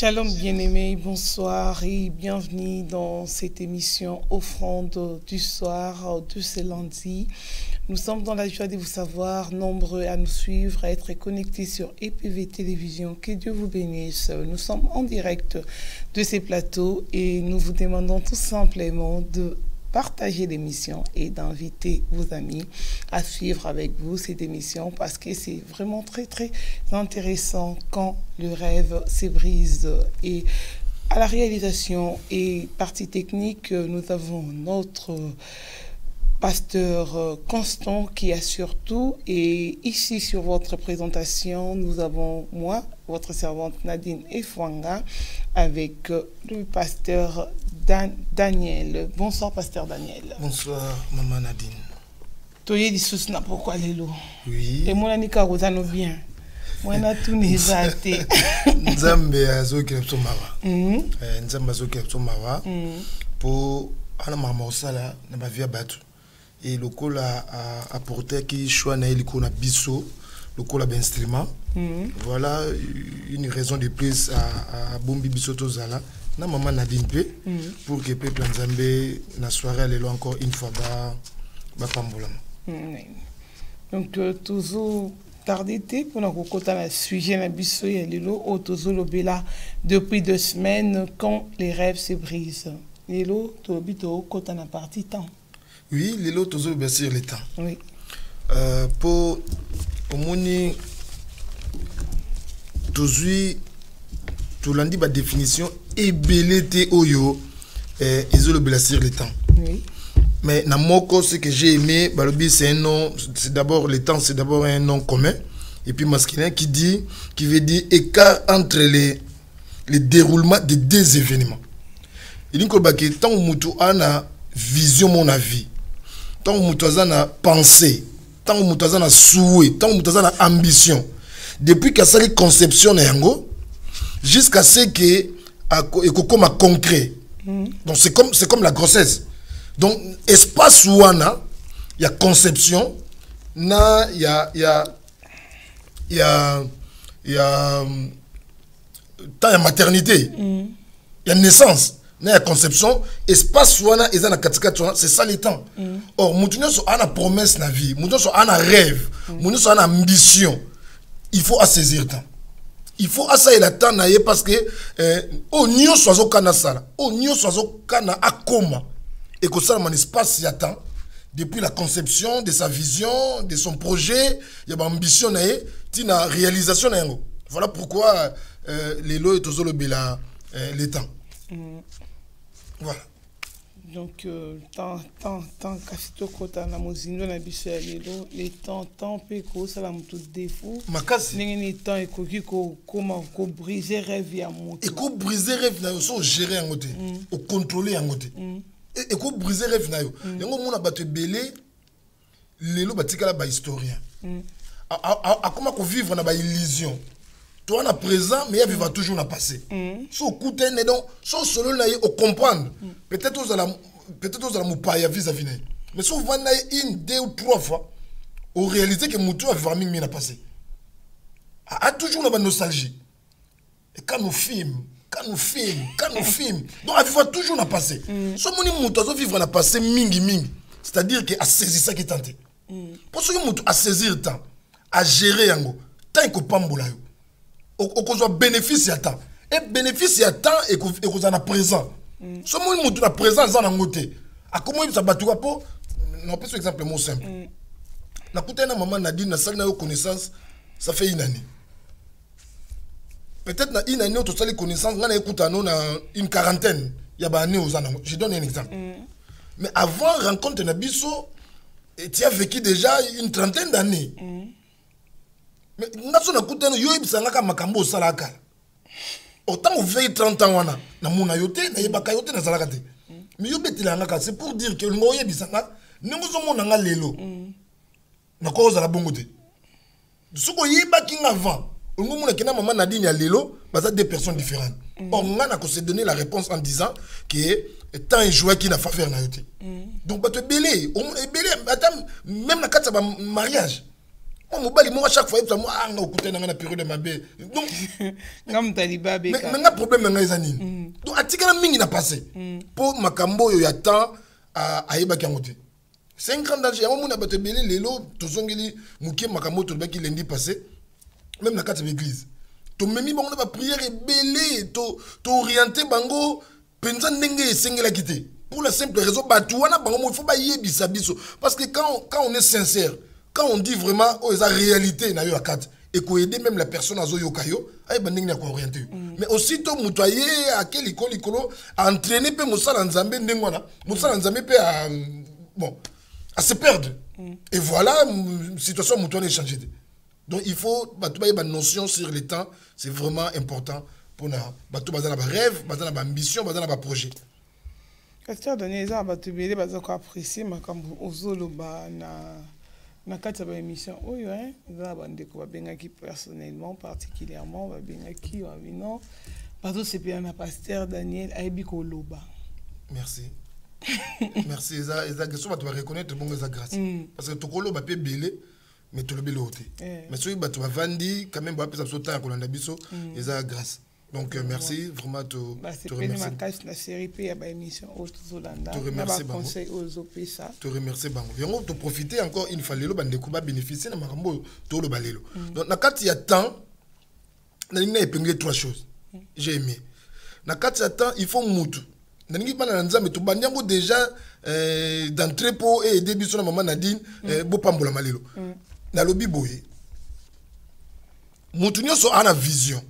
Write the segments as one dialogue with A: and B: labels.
A: Shalom bien-aimés, bonsoir et bienvenue dans cette émission Offrande du soir de ce lundi. Nous sommes dans la joie de vous savoir, nombreux à nous suivre, à être connectés sur EPV Télévision. Que Dieu vous bénisse. Nous sommes en direct de ces plateaux et nous vous demandons tout simplement de partager l'émission et d'inviter vos amis à suivre avec vous cette émission parce que c'est vraiment très intéressant quand le rêve se brise. Et à la réalisation et partie technique, nous avons notre pasteur Constant qui assure tout, et ici sur votre présentation nous avons moi, votre servante Nadine Efwanga, avec le pasteur Daniel. Bonsoir pasteur Daniel.
B: Bonsoir maman Nadine.
A: Toye di sous na pourquoi lelo.
B: Oui.
A: Et moi nika rozano bien. Moi na tout nizate.
B: Nzambe azoki na mawa. Nzambe azoki na mawa. Pour ana mama osala na ba via batu. Et le col a apporté qui choix na eliko na biso, le col a instrument. Voilà une raison de plus à bombi biso tozala. Na maman Nadine pe pour que peuple Nzambe na soirée lelo encore une fois ba pambolama.
A: Donc toujours tardité pour nous côté na sujet na biso ya lelo o toujours lobela depuis 2 semaines quand les rêves se brisent. Lelo to bito côté na partie temps.
B: Oui, les lots toujours bien sûr le temps.
A: Oui.
B: Pour moni toujours tout lundi ba définition et belete oyo ils ont bien sûr le temps.
A: Oui.
B: Mais na moko ce que j'ai aimé balobi c'est un nom, c'est d'abord le temps, c'est d'abord un nom commun et puis masculin qui veut dire écart entre les déroulements de 2 événements. Il dit que tant mutu ana vision mon avis. Tant que tu as pensée, tant que tu as souhait, tant que tu as ambition, depuis que ça les conception jusqu'à ce que comme concret. Donc c'est comme la grossesse. Donc espace où il y a conception, il y a maternité, il y a naissance. La conception, espace wana eza na katika c'est ça le temps. Or mutunya so ana promesse na vie, mutunya so ana rêve, mutunya so ana ambition. Il faut saisir le temps. Il faut assailler le temps na ye parce que o nyo so azokana sala, o nyo so azokana akoma et que ça man espace ya temps depuis la conception de sa vision, de son projet, il y a ambition na ye, tina réalisation na yango. Voilà pourquoi les lois et tozolo bela le temps. Voilà.
A: Donc, tant que kota na mozindo na biso ya lelo, les temps pe ko sala mutu défaut.
B: Makasi.
A: Nengeni temps ekoki ko briser rêve ya moto.
B: Et ko briser rêve na yo so gérer en côté, o contrôler en côté. Et ko briser rêve na yo. Yango mona bato belé lelo batikala ba historien. A comment ko vivre na ba illusion. Toi, on a présent, mais il vivra toujours dans le passé. Si vous écoutez, si solo au comprendre, peut-être vous allez me payer vis-à-vis. Mais si vous avez 1, 2 ou 3 fois, vous réalisez que mon tour a vivre dans le passé. A toujours une nostalgie. Et quand nous filmons, donc, elle vivra toujours dans le passé. Si vous avez vivre dans le passé, c'est-à-dire qu'il a saisi ça qui est tenté. Pour ce que vous avez saisi le temps, à gérer, tant que vous n'avez pas au soit bénéfice à temps et bénéfice à temps et qu'on en a présent ce moment où tu as présent dans un côté à comment ça battu pour non pas exemple mot simple na kuta na maman Nadine na salle na connaissance ça fait 1 année peut-être na 1 année tu as les connaissances na écoute na une quarantaine il y a ba année aux années je donne un exemple mais avant rencontre na biso tu as vécu déjà une 30aine d'années. Mais naso na kutana yo ibisanga ka makambo salaka. Autant on veille 30 ans wana na muna yote na yebaka yote na salaka te. Mais yo betilanga ka c'est pour dire que ngo yebisanga ningo zo mona nga lelo. Na ko za la bongo te. Suko yebaki avant. Ngo mona kina maman Nadine ya lelo baza 2 personnes différentes. Or nga na ko se donner la réponse en disant que tant un joueur qui n'a pas faire na yote. Donc ba te belé, même na kata ba mariage. Moi, chaque fois, je suis en période de ma baie. Donc, mais un problème, donc, à tika mingi n'a passé. Pour Makambo, il y a temps à Eba Kangote. C'est un grand danger. On a battu belé, les lots, tout ce qui est Makambo, tout le qui lundi passé, même la carte de l'église. Tu me mis, on a prière et belé, tu orienté, bango, pensant n'engue et s'engue la quitter. Pour la simple raison, il faut pas y bisabiso. Parce que quand on est sincère, quand on dit vraiment, oh, la réalité, na yo carte et qu'on aide même la personne à zoyo kayo, ay banding na orienté. Mais aussitôt mutoyer à quel icolo à entraîner pe musala nzambe ndengwana, musala nzambe pe à bon, à se perdre. Et voilà, situation mutoyer changer. Donc il faut une notion sur le temps, c'est vraiment important pour na bato bazana ba rêve, bazana ba ambition, bazana ba projet.
A: Pasteur donné ça bato belé bazako apprécier makambo ozolo ba na kati ya émission oyo hein za bandeko babengaki personnellement particulièrement babengaki wabino bato sepela na pasteur Daniel ayebi koloba.
B: Merci. Merci eza question bato ba reconnaître bongo eza grâce parce que tokolo ba pe belé mais tout le belé oté mais soki bato ba vandi quand même ba pesa so temps kolanda biso eza grâce. Donc merci vraiment te remercie.
A: La série P à émission Zolanda.
B: Te remercie
A: conseil aux opésa.
B: Te remercie bango. Yango te profiter encore une fois lelo bande ko ba bénéficier na makambo to lo balelo. Donc na kati ya temps na nina épingler trois choses. J'ai aimé. Na kati ya temps il faut mutu. Na ningi bana nzambe to banyango déjà d'entrée pour aider biso na maman Nadine bo pambola malelo. Na lobi boye. Mutu nyoso ana vision.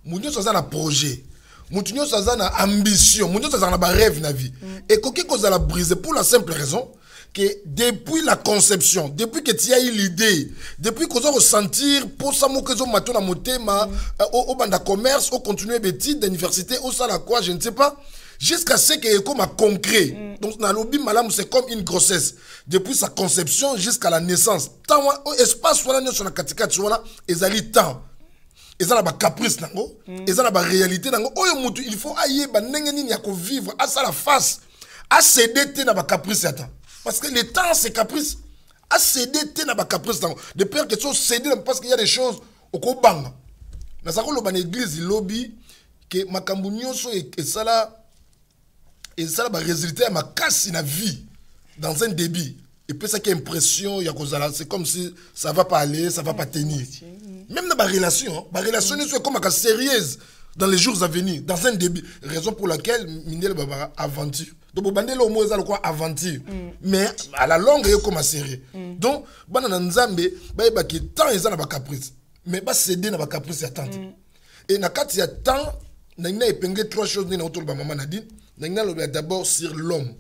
B: Mounio ça a un projet, Mounio ça a une ambition, Mounio ça a un rêve na vie. Et quoi que ça la brisé pour la simple raison que depuis la conception, depuis que tu as eu l'idée, depuis que tu as ressenti pour ça que tu as maté na motema au banda commerce, au continuer d'études d'université, au ça la quoi, je ne sais pas, jusqu'à ce que comme concret. Donc dans lobby malam c'est comme une grossesse depuis sa conception jusqu'à la naissance. Tant espace voilà sur la katika tu vois là, ezali temps. Et ça, la caprice, et ça, la réalité, il faut ailler, vivre, à ça la face, à céder, na caprice, parce que le temps, c'est caprice, à céder, na caprice, de peur que tu céder, parce qu'il y a des choses au Kobanga. Dans sa l'église, il lobby, que ma cambunioso et ça, la résultat, ma casse, la vie, dans un débit. Et puis ça qui est impression, c'est comme si ça va pas aller, ça va pas tenir. Même dans ma relation, est comme sérieuse dans les jours à venir, dans un début. Raison pour laquelle Mindel Baba aventure. Donc Bandelo au mot quoi aventure. Mais à la longue il est comme sérieux. Donc banana nzambe ba ki temps ils ont ba caprice. Mais ba céder na ba caprice attente. Et na kati ya temps na ina épingler trois choses na autour ba maman Nadine. Na ina d'abord sur l'homme.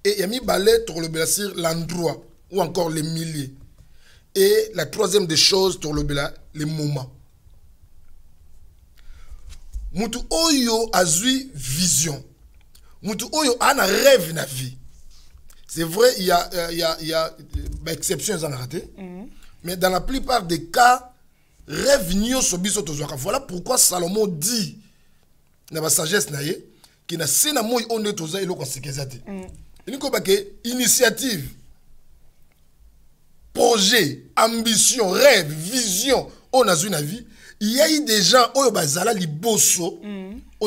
B: Et il y a mis balai sur l'endroit ou encore les milliers. Et la troisième des choses, les moments. Mutu oyo azui vision. Mutu oyo a un rêve na vie. C'est vrai, il y a exceptions en raté. Mais dans la plupart des cas, rêve nyo sobiso tozoaka. Voilà pourquoi Salomon dit na ba sagesse na ye qui na sena moy onde toza eloko sekezate. Initiative, projet, ambition, rêve, vision, on a une vie. Il y a eu des gens qui ont li bosso, qui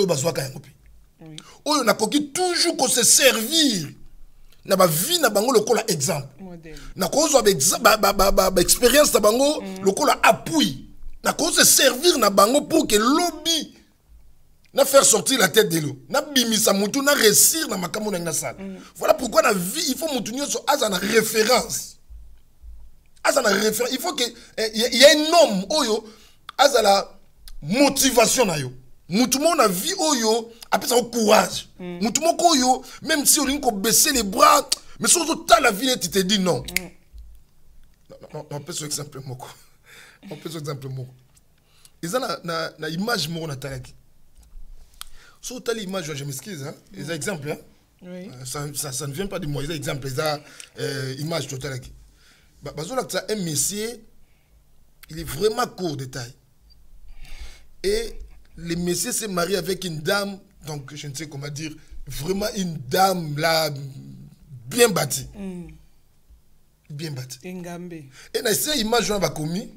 B: ont toujours qu'on se servir. Na ba vie na bango lokola exemple. Na ko zo expérience na bango lokola appui. Na ko se servir na bango pour que lobby na faire sortir la tête de l'eau. Na bimisa mutu na réussir na makambo na sala. Voilà pourquoi la vie il faut mutu nyoso azana référence. Azana référence, il faut que il y a un homme oyo azala motivation na yo. Mutu mo na vie oyo apesa au courage. Mutu mo oyo même si on baisser les bras mais surtout ta la vie tu te dis non. Non, on peut sur exemple moko. On peut sur exemple moko. Ils ont na image mo na talaki. Sur telle image, je m'excuse, hein? Les exemples, hein? Oui. Ça ne vient pas de moi, les exemples, les images totales. Un messier, il est vraiment court de taille. Et le messier s'est marié avec une dame, donc je ne sais comment dire, vraiment une dame là, bien bâtie. bien battu.
A: Engambe.
B: Et dans cette image, on va commis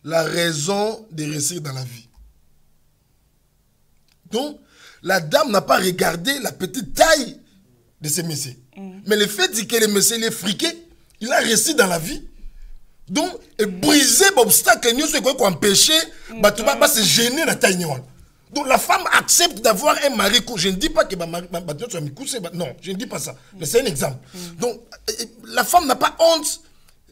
B: la raison de réussir dans la vie. Donc, la dame n'a pas regardé la petite taille de ce monsieur. Mais le fait que le monsieur il est friqué, il a réussi dans la vie. Donc, briser l'obstacle, il faut empêcher de se gêner la taille. Donc, la femme accepte d'avoir un mari court. Je ne dis pas que non, je ne dis pas ça. Mais c'est un exemple. Donc, la femme n'a pas honte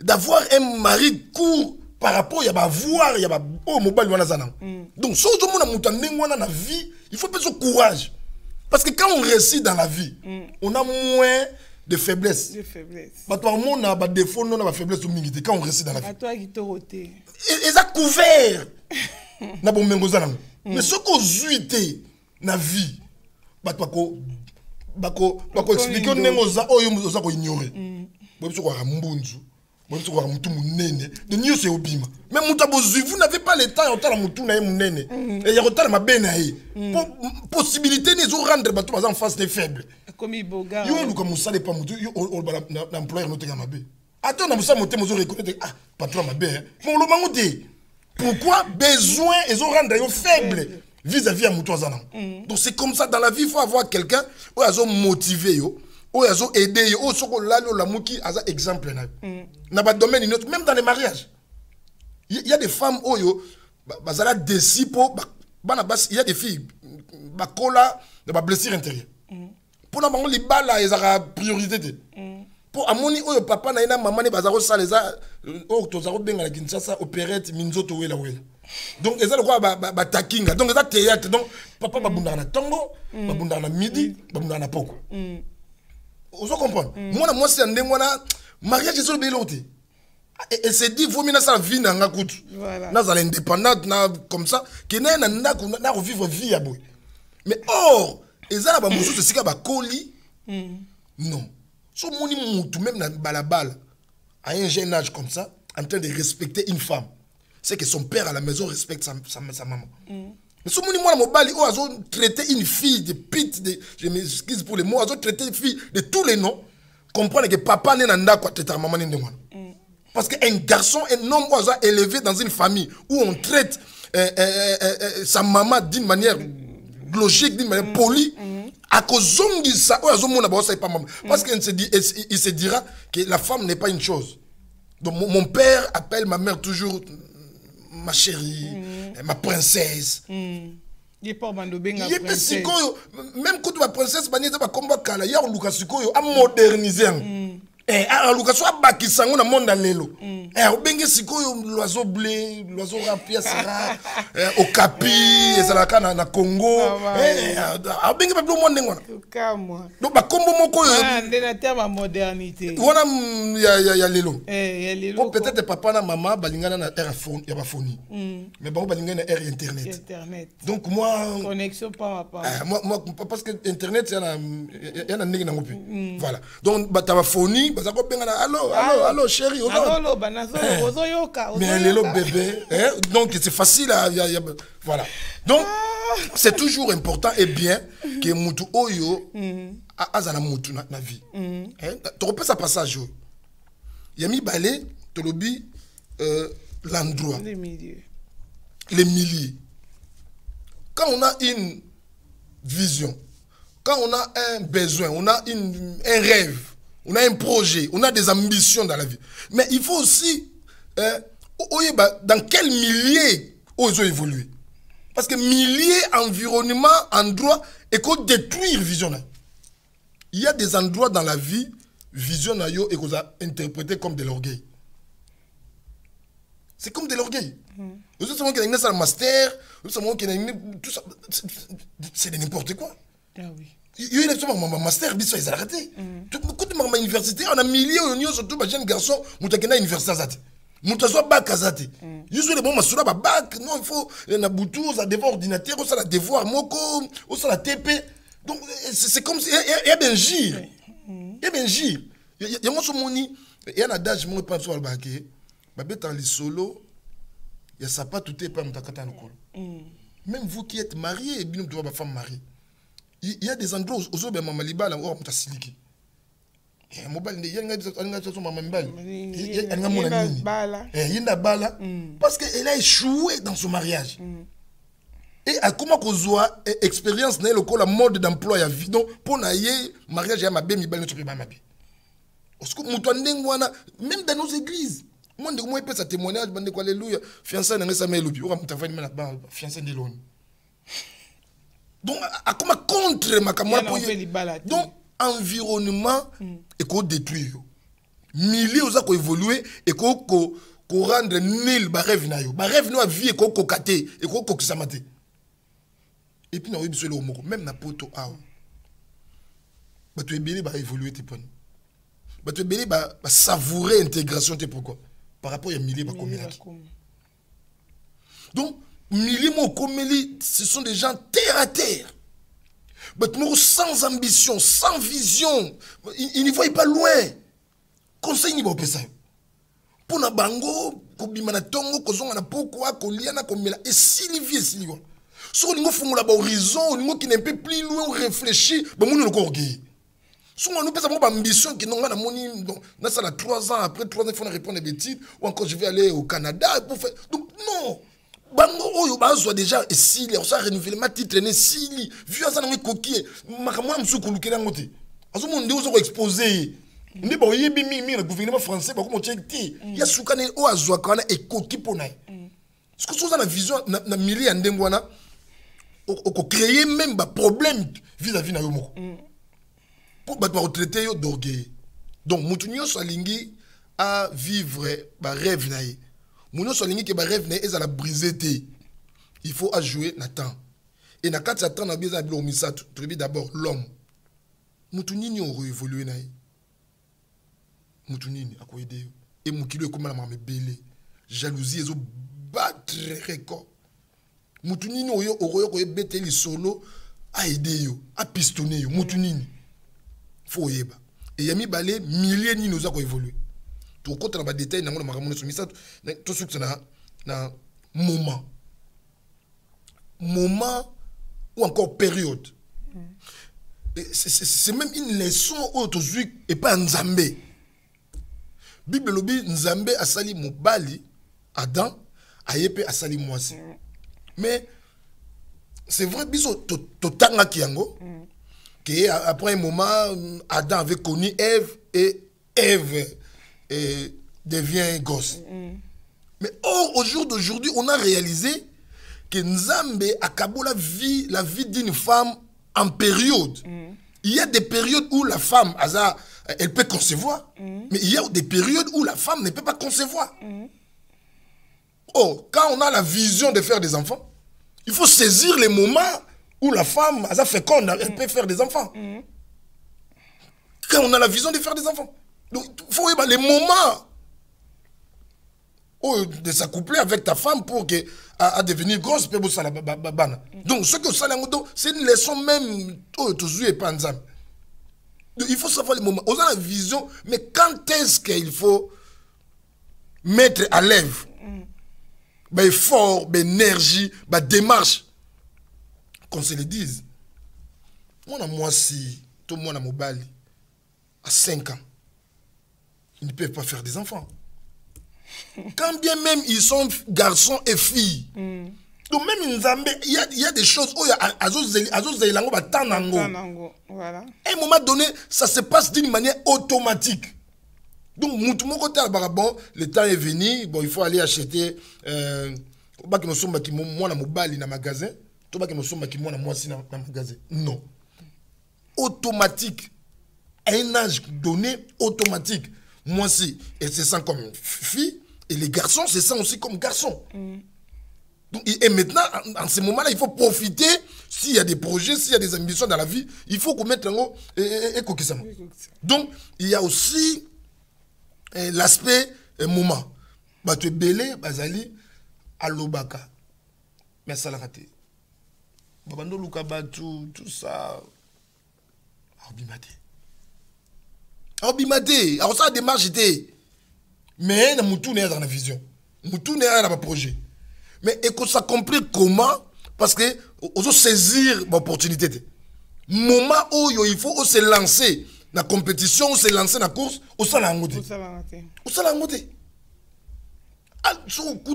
B: d'avoir un mari court par rapport à voir, il y a oh mobile donc si on a dans la vie, il faut plus de courage parce que quand on réussit dans la vie, on a moins de faiblesse. Bah toi on a des défauts, on a des faiblesses quand on réussit dans la vie.
A: Toi qui te roté.
B: Ils a couvert. Na bon mengozana. Mais ce qu'on zuité na vie, bah toi ko expliquer on nengoza oh yo za ko ignorer. Bon ce ko rambunzu. Même vous n'avez pas le temps et il y a ma possibilité de rendre en face des faibles. Comme il boga. Pourquoi besoin et rendre faible vis-à-vis à Moutouazana. Donc c'est comme ça dans la vie, il faut avoir quelqu'un qui a motivé. Ou ils ont aidé, ou soko lalo la mouki as exemple na ba domaine autre, même dans les mariages. Il y a des femmes oyo bazala desipo il y a des filles bakola de ba blessure intérieure. Pour na bango libala ezaka priorité. Pour amoni oyo papa na ina maman ne bazaro ça les a o tozaro benga la Kinshasa opérette minzoto wela wela. Donc ezala quoi ba takinga. Donc ezala théâtre. Donc papa babunda na tongo, babunda na midi, babunda na poko. Vous comprenez? Moi, c'est un mariage, c'est le béloté. Et c'est dit, vous avez sa vie dans la coute. Vous avez l'indépendante, comme ça, qui n'a pas vivre vie à bout. Mais or, ils ont des choses qui sont colis. Non. Si vous même dans balabala, à un jeune âge comme ça, en train de respecter une femme, c'est que son père à la maison respecte sa maman. Mais si vous avez traité une fille de pite, je m'excuse pour les mots, vous avez traité une fille de tous les noms, comprenez que papa n'est pas traité maman. Parce qu'un garçon, un homme élevé dans une famille où on traite sa maman d'une manière logique, d'une manière polie, à cause de ça, parce qu'il se dira que la femme n'est pas une chose. Donc mon père appelle ma mère toujours ma chérie, ma princesse.
A: Il pas bando benga
B: princesse. Même quand ma princesse bani za ba komba kala ya luka sikoyo a moderniser. A luka so abakisango na monde lelo. Obenga sikoyo l'oiseau bleu, l'oiseau rapia sera au Capi, ezalaka na Congo. Obenga ba blo monde ngona.
A: Kamwa.
B: Donc ba kombo moko yo.
A: Ndena terme modernité.
B: Wana ya lelo.
A: Ya lelo.
B: Peut-être papa na maman balingana na air phone, ya ba phone. Mais ba balingana na air internet. Donc moi
A: connexion pas papa.
B: Moi parce que internet y a na ndenge na ngopi. Voilà. Donc ba ta phone, ba za ko benga na allô chérie,
A: allô banazo ozoyoka.
B: Mais lelo bébé, donc c'est facile voilà. Donc c'est toujours important et bien que mutu oyo azana mutu na vie. Tu repères ça passage. Yami balé tolobi l'endroit.
A: Les milieux.
B: Les milliers. Quand on a une vision, quand on a un besoin, on a un rêve, on a un projet, on a des ambitions dans la vie. Mais il faut aussi, dans quel milieu ils ont évolué. Parce que milliers, environnement, endroits, et qu'on détruire vision. Il y a des endroits dans la vie, vision et qu'on a interprété comme de l'orgueil. C'est comme de l'orgueil. Vous savez qu'il y a un master, vous savez qu'il y a tout ça. C'est de n'importe quoi.
A: Ah oui.
B: Il y a un master, ils ont arrêté. Quand tu as université, on a milliers de surtout les jeunes garçons, qui ont une université. Ils ont bac azate. Ils ont des bons masura bac, non il faut na boutou, ça devoir ordinateur, ça la devoir moko, ça la TP. Donc c'est comme si il y a bien gire. Il y a bien gire. Il y a mon somoni, il y a un adage moi pas sur le baquet. Babeta les solo, il y a ça pas tout est pas mtakata nokolo. Même vous qui êtes mariés et bien tu vois ma femme mariée. Il y a des endroits où maman liba là où mtasiliki. mobile il y a bala parce qu'elle a échoué dans son mariage. Et à comment qu'on soit expérience dans le mode d'emploi à vie. Donc pour naïe mariage à ma belle mibale ne pas ma belle. Parce que même dans nos églises, moi je peux ça témoignage bande quoi alléluia fiancé dans ça mais lobi on t'a fait mal fiancé de l'on. Donc à comment contre ma camarade donc environnement et qu'on détruit milieu aux a évoluer et qu'on rendre nul ba rêve na yo ba rêve no vie et qu'on cocaté et qu'on coxamate. Et puis, même na poto awa. Bah tu es béni bah évoluer tes points. Bah tu es béni bah savourer l'intégration tes pourquoi par rapport à milliers bah communaki. Donc milliers mon comélie ce sont des gens terre à terre. Bah sans ambition, sans vision, ils ne voient pas loin. Conseil ni ba ça. Pour na bango ko bimana tongo ko zonga na poko ko liana ko mela et Sylvie Sylvie. Si on a un horizon, on qui n'est pas plus loin, on réfléchit, on a un orgueil. Si on a une ambition qui n'a pas 3 ans, après 3 ans, il faut répondre à des titres, ou encore je vais aller au Canada pour faire. Donc non. Bango soit déjà ici, on s'est renouvelé ma titre, ici, vu à ça dans les coquilles, moi je suis coloqué dans le côté. À ce moment on est exposé. On est bon, le gouvernement français, comment tu es il y a soukane ou azouakana et coquille pour naï. Ce que vous avez la vision, na milliers d'endengwana. On créer même des problèmes vis-à-vis de nous. Pour retraiter d'orgueil. Donc, nous salingi à vivre des rêves. Nous salingi que des rêves est à la briser. Il faut jouer le temps. Et dans 4 ans, nous avons besoin de d'abord l'homme. Nous avons évolué. Nous avons aidé. Et nous avons comme la belé. Jalousie, ils ont battre record. Mutunini oyo oroyo ko bete li solo a aider yo a pistonner yo mutunini faut yeba et yami balé milliers ni nous a ko évoluer to kota na ba détail na ngona makamu so misa to sukse na moment ou encore période. C'est même une leçon autozuik et pas nzambe. Bible lobi nzambe asali mobali Adam ayepe asali mwasi. Mais c'est vrai, biso totanga kiango, que après un moment, Adam avait connu Ève et Ève devient gosse. Mais au jour d'aujourd'hui, on a réalisé que Nzambe a kabou la vie d'une femme en période. Il y a des périodes où la femme, elle peut concevoir, mais il y a des périodes où la femme ne peut pas concevoir. Oh, quand on a la vision de faire des enfants, il faut saisir les moments où la femme, féconde, elle peut faire des enfants. Quand on a la vision de faire des enfants. Donc, il faut les moments de s'accoupler avec ta femme pour qu'elle devenir grosse. Donc, ce que c'est une leçon même. Donc, il faut savoir les moments. On a la vision, mais quand est-ce qu'il faut mettre à l'œuvre effort, énergie, démarche, qu'on se le dise. Moi, si tout le monde a mobile à 5 ans, ils ne peuvent pas faire des enfants. Quand bien même ils sont garçons et filles. Donc même il y a des choses où voilà. À un moment donné, ça se passe d'une manière automatique. Donc, le temps est venu, bon, il faut aller acheter magasin, non. Automatique. À un âge donné, automatique. Moi, si, et c'est ça comme fille, et les garçons, c'est ça aussi comme garçons. Donc, et maintenant, en ce moment-là, il faut profiter, s'il y a des projets, s'il y a des ambitions dans la vie, il faut qu'on mette en haut et donc, il y a aussi l'aspect moment. Tu es belé, bazali, alobaka. Mais ça l'a raté. Babando Lukabatu, tout ça. Abimate. Alors ça, démarche était. Mais il y a dans la vision. Il y a dans le projet. Mais il faut s'accomplir comment? Parce que on doit saisir l'opportunité. Moment où il faut se lancer la compétition, se lancer dans la course, au sein de la montée. Au sein de la montée.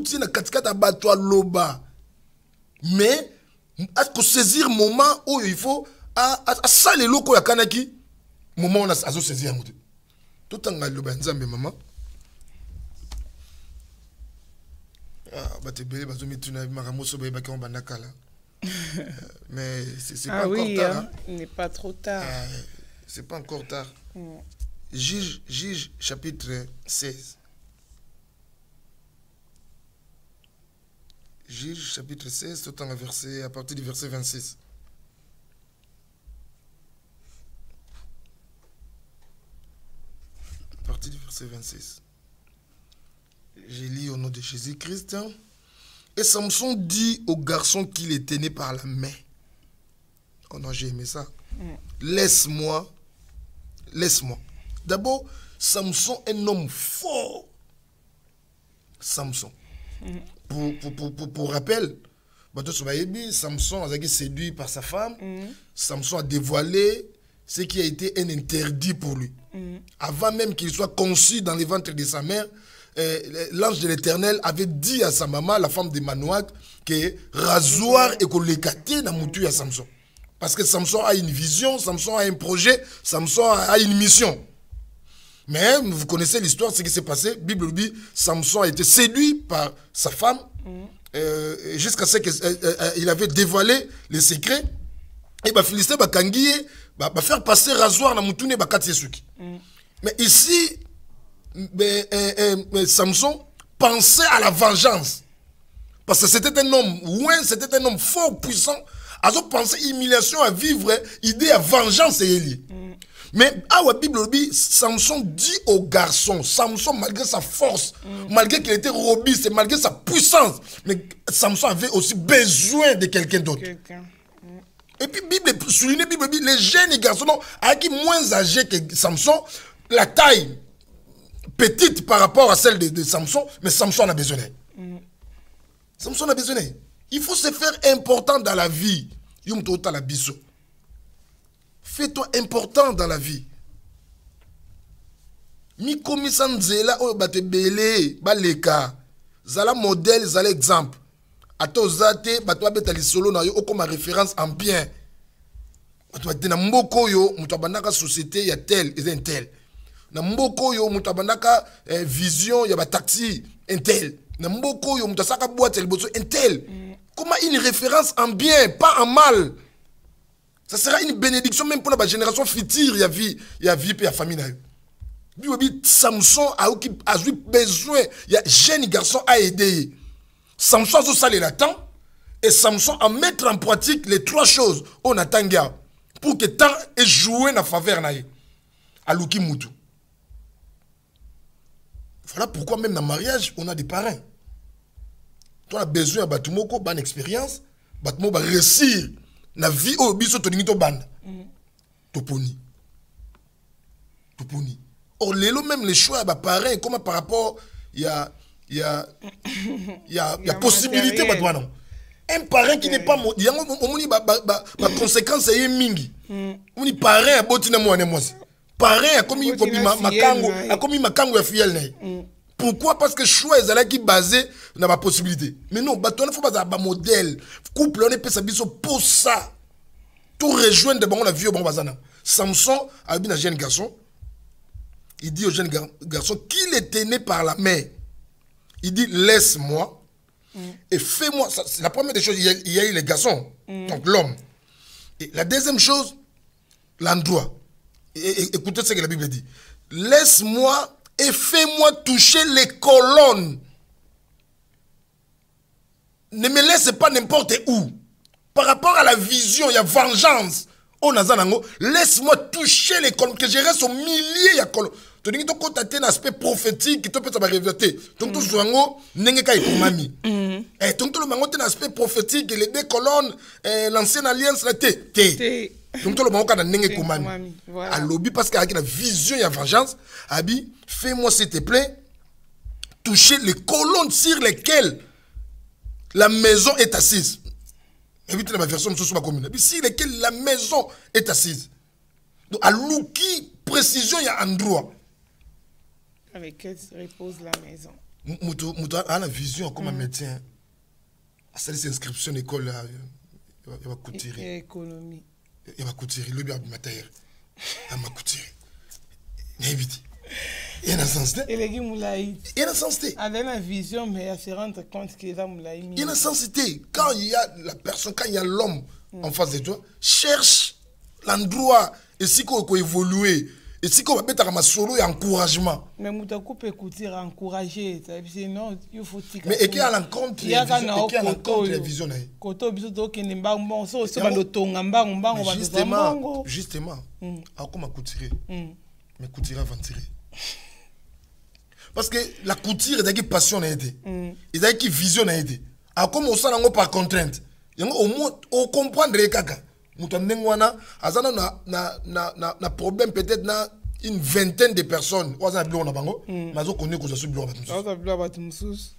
B: Si na katikata bateau loba. Mais, à saisir le moment où il faut, à ça les locaux, à Kanaki, moment où on a saisi la montée. Tout en loba, nzambe maman. Mais c'est pas encore tard. Hein.
A: Il n'est pas trop tard.
B: C'est pas encore tard. Juge chapitre 16. Juge chapitre 16, tout en à partir du verset 26. À partir du verset 26. J'ai lu au nom de Jésus-Christ. Et Samson dit au garçon qu'il était né par la main. Oh non, j'ai aimé ça. Laisse-moi. Laisse-moi. D'abord, Samson est un homme fort. Samson. Pour rappel, Samson a été séduit par sa femme. Samson a dévoilé ce qui a été un interdit pour lui. Avant même qu'il soit conçu dans le ventre de sa mère, l'ange de l'Éternel avait dit à sa maman, la femme de Manoach, que rasoir et qu'on l'écartait dans moutu à Samson. Parce que Samson a une vision, Samson a un projet, Samson a une mission. Mais vous connaissez l'histoire, ce qui s'est passé. Bible dit, Samson a été séduit par sa femme jusqu'à ce qu'il avait dévoilé les secrets. Et Philistin va faire passer rasoir dans moutoune et mais ici, Samson pensait à la vengeance. Parce que c'était un homme, c'était un homme fort, puissant. Il pensait humiliation à vivre, idée à vengeance et liée. Mais la Bible dit, Samson dit au garçon, Samson malgré sa force, malgré qu'il était robuste, malgré sa puissance, mais Samson avait aussi besoin de quelqu'un d'autre. Et puis Bible souligne, Bible dit, les jeunes garçons, qui moins âgés que Samson, la taille petite par rapport à celle de Samson, mais Samson a besoin. Samson a besoin. Il faut se faire important dans la vie. Fais-toi important dans la vie. Mi komi sanzela o bate belé baleka. Zala modèle, zala exemple. Ato zate batwa beta lisolo na yo comme référence en bien. Batwa tena mboko yo mutabandaka société ya tel et un tel. Na mboko yo mutabandaka vision ya ba taxi un tel. Na mboko yo mutasaka boîte liboso un tel. Comment une référence en bien, pas en mal. Ça sera une bénédiction même pour la génération future, il y a vie et la famille. Samson a eu besoin, il y a jeune garçon à aider. Samson a salé le temps et Samson a mettre en pratique les trois choses on attend pour que temps ait joué dans la faveur à Luki Moutou. Voilà pourquoi même dans le mariage, on a des parrains. Tu as besoin de Batumoko, bonne expérience, Batumoko va réussir. La vie au biso to ningi to banda. Toponi. Or les même les choix bah pareil comme par rapport il y a possibilité bah toi non. Un parrain qui n'est pas il y a ma conséquence est mingi. On dit parrain a botina moi ne moi. Parrain a comme il faut makango ya fiel. Pourquoi? Parce que choix est là qui basé dans la possibilité. Mais non, il faut pas un modèle. Couple, on est pas biso pour ça. Tout rejoindre de bon la vie au bon bazana. Samson a bien un jeune garçon. Il dit au jeune garçon qu'il était né par la mère. Il dit laisse-moi et fais-moi. C'est la première des choses. Il y a eu les garçons, donc l'homme. Et la deuxième chose, l'endroit. Écoutez ce que la Bible dit. Laisse-moi et fais-moi toucher les colonnes. Ne me laisse pas n'importe où. Par rapport à la vision, il y a vengeance. Laisse-moi toucher les colonnes, que je reste au milieu de colonnes. Tu dis que tu as un aspect prophétique qui te peut te révéler. Donc, tu as un aspect prophétique, les deux colonnes, l'ancienne alliance, la T. Donc, tu as un lobby parce qu'il y a une vision, il y a vengeance. Abi, fais-moi s'il te plaît, toucher les colonnes sur lesquelles la maison est assise. Évitez la version de commune. Sur lesquelles la maison est assise. Donc, à Louki, précision il y a endroit
A: avec quelle repose la maison.
B: Mutu a la vision comme un médecin. Ça c'est inscription école là. Il va coutirer.
A: Économie.
B: Il va coutirer le bien matériel. Il va coutirer. N'évite. Il y a un sens.
A: Et les moulaï.
B: Il y a un sens.
A: Il y a une vision mais il se rendre compte qu'il y a moulaï.
B: Il y a un sens. Quand il y a la personne, quand il y a l'homme en face de toi, cherche l'endroit et si qu'on peut évoluer. Et si on va mettre un solo et encouragement.
A: Mais tu peux écouter, encourager. Non, il faut dire.
B: Mais et qui a l'encontre de la vision. Justement, à comment coutirer. Mais coutirer avant tirer. Parce que la couture, il y a une passion, il y a une vision. À comment on s'en par contrainte. Au moins, on comprend les caca. Mutandengwana azana na problème peut-être na une vingtaine de personnes oza blo na bango mazo connait ko zasu blo batumsus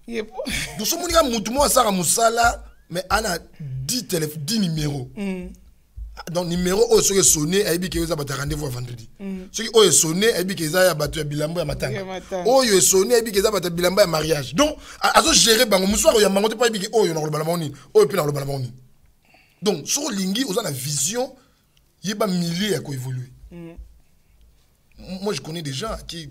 B: donc so monika mutu mo asara musala mais ana 10 numéros donc numéro o so sonné ebi ke oza bata rendez-vous vendredi ce qui o sonné ebi ke za ya batu ya bilambo ya matanga o yo sonné ebi ke za bata bilambo ya mariage donc azo gérer bango muswa ya bango te pa ebi ke o yo na ko balama oni o pe na ko balama oni. Donc, sur Lingi, on a la vision, il y a des milliers à évoluer. Moi, je connais des gens qui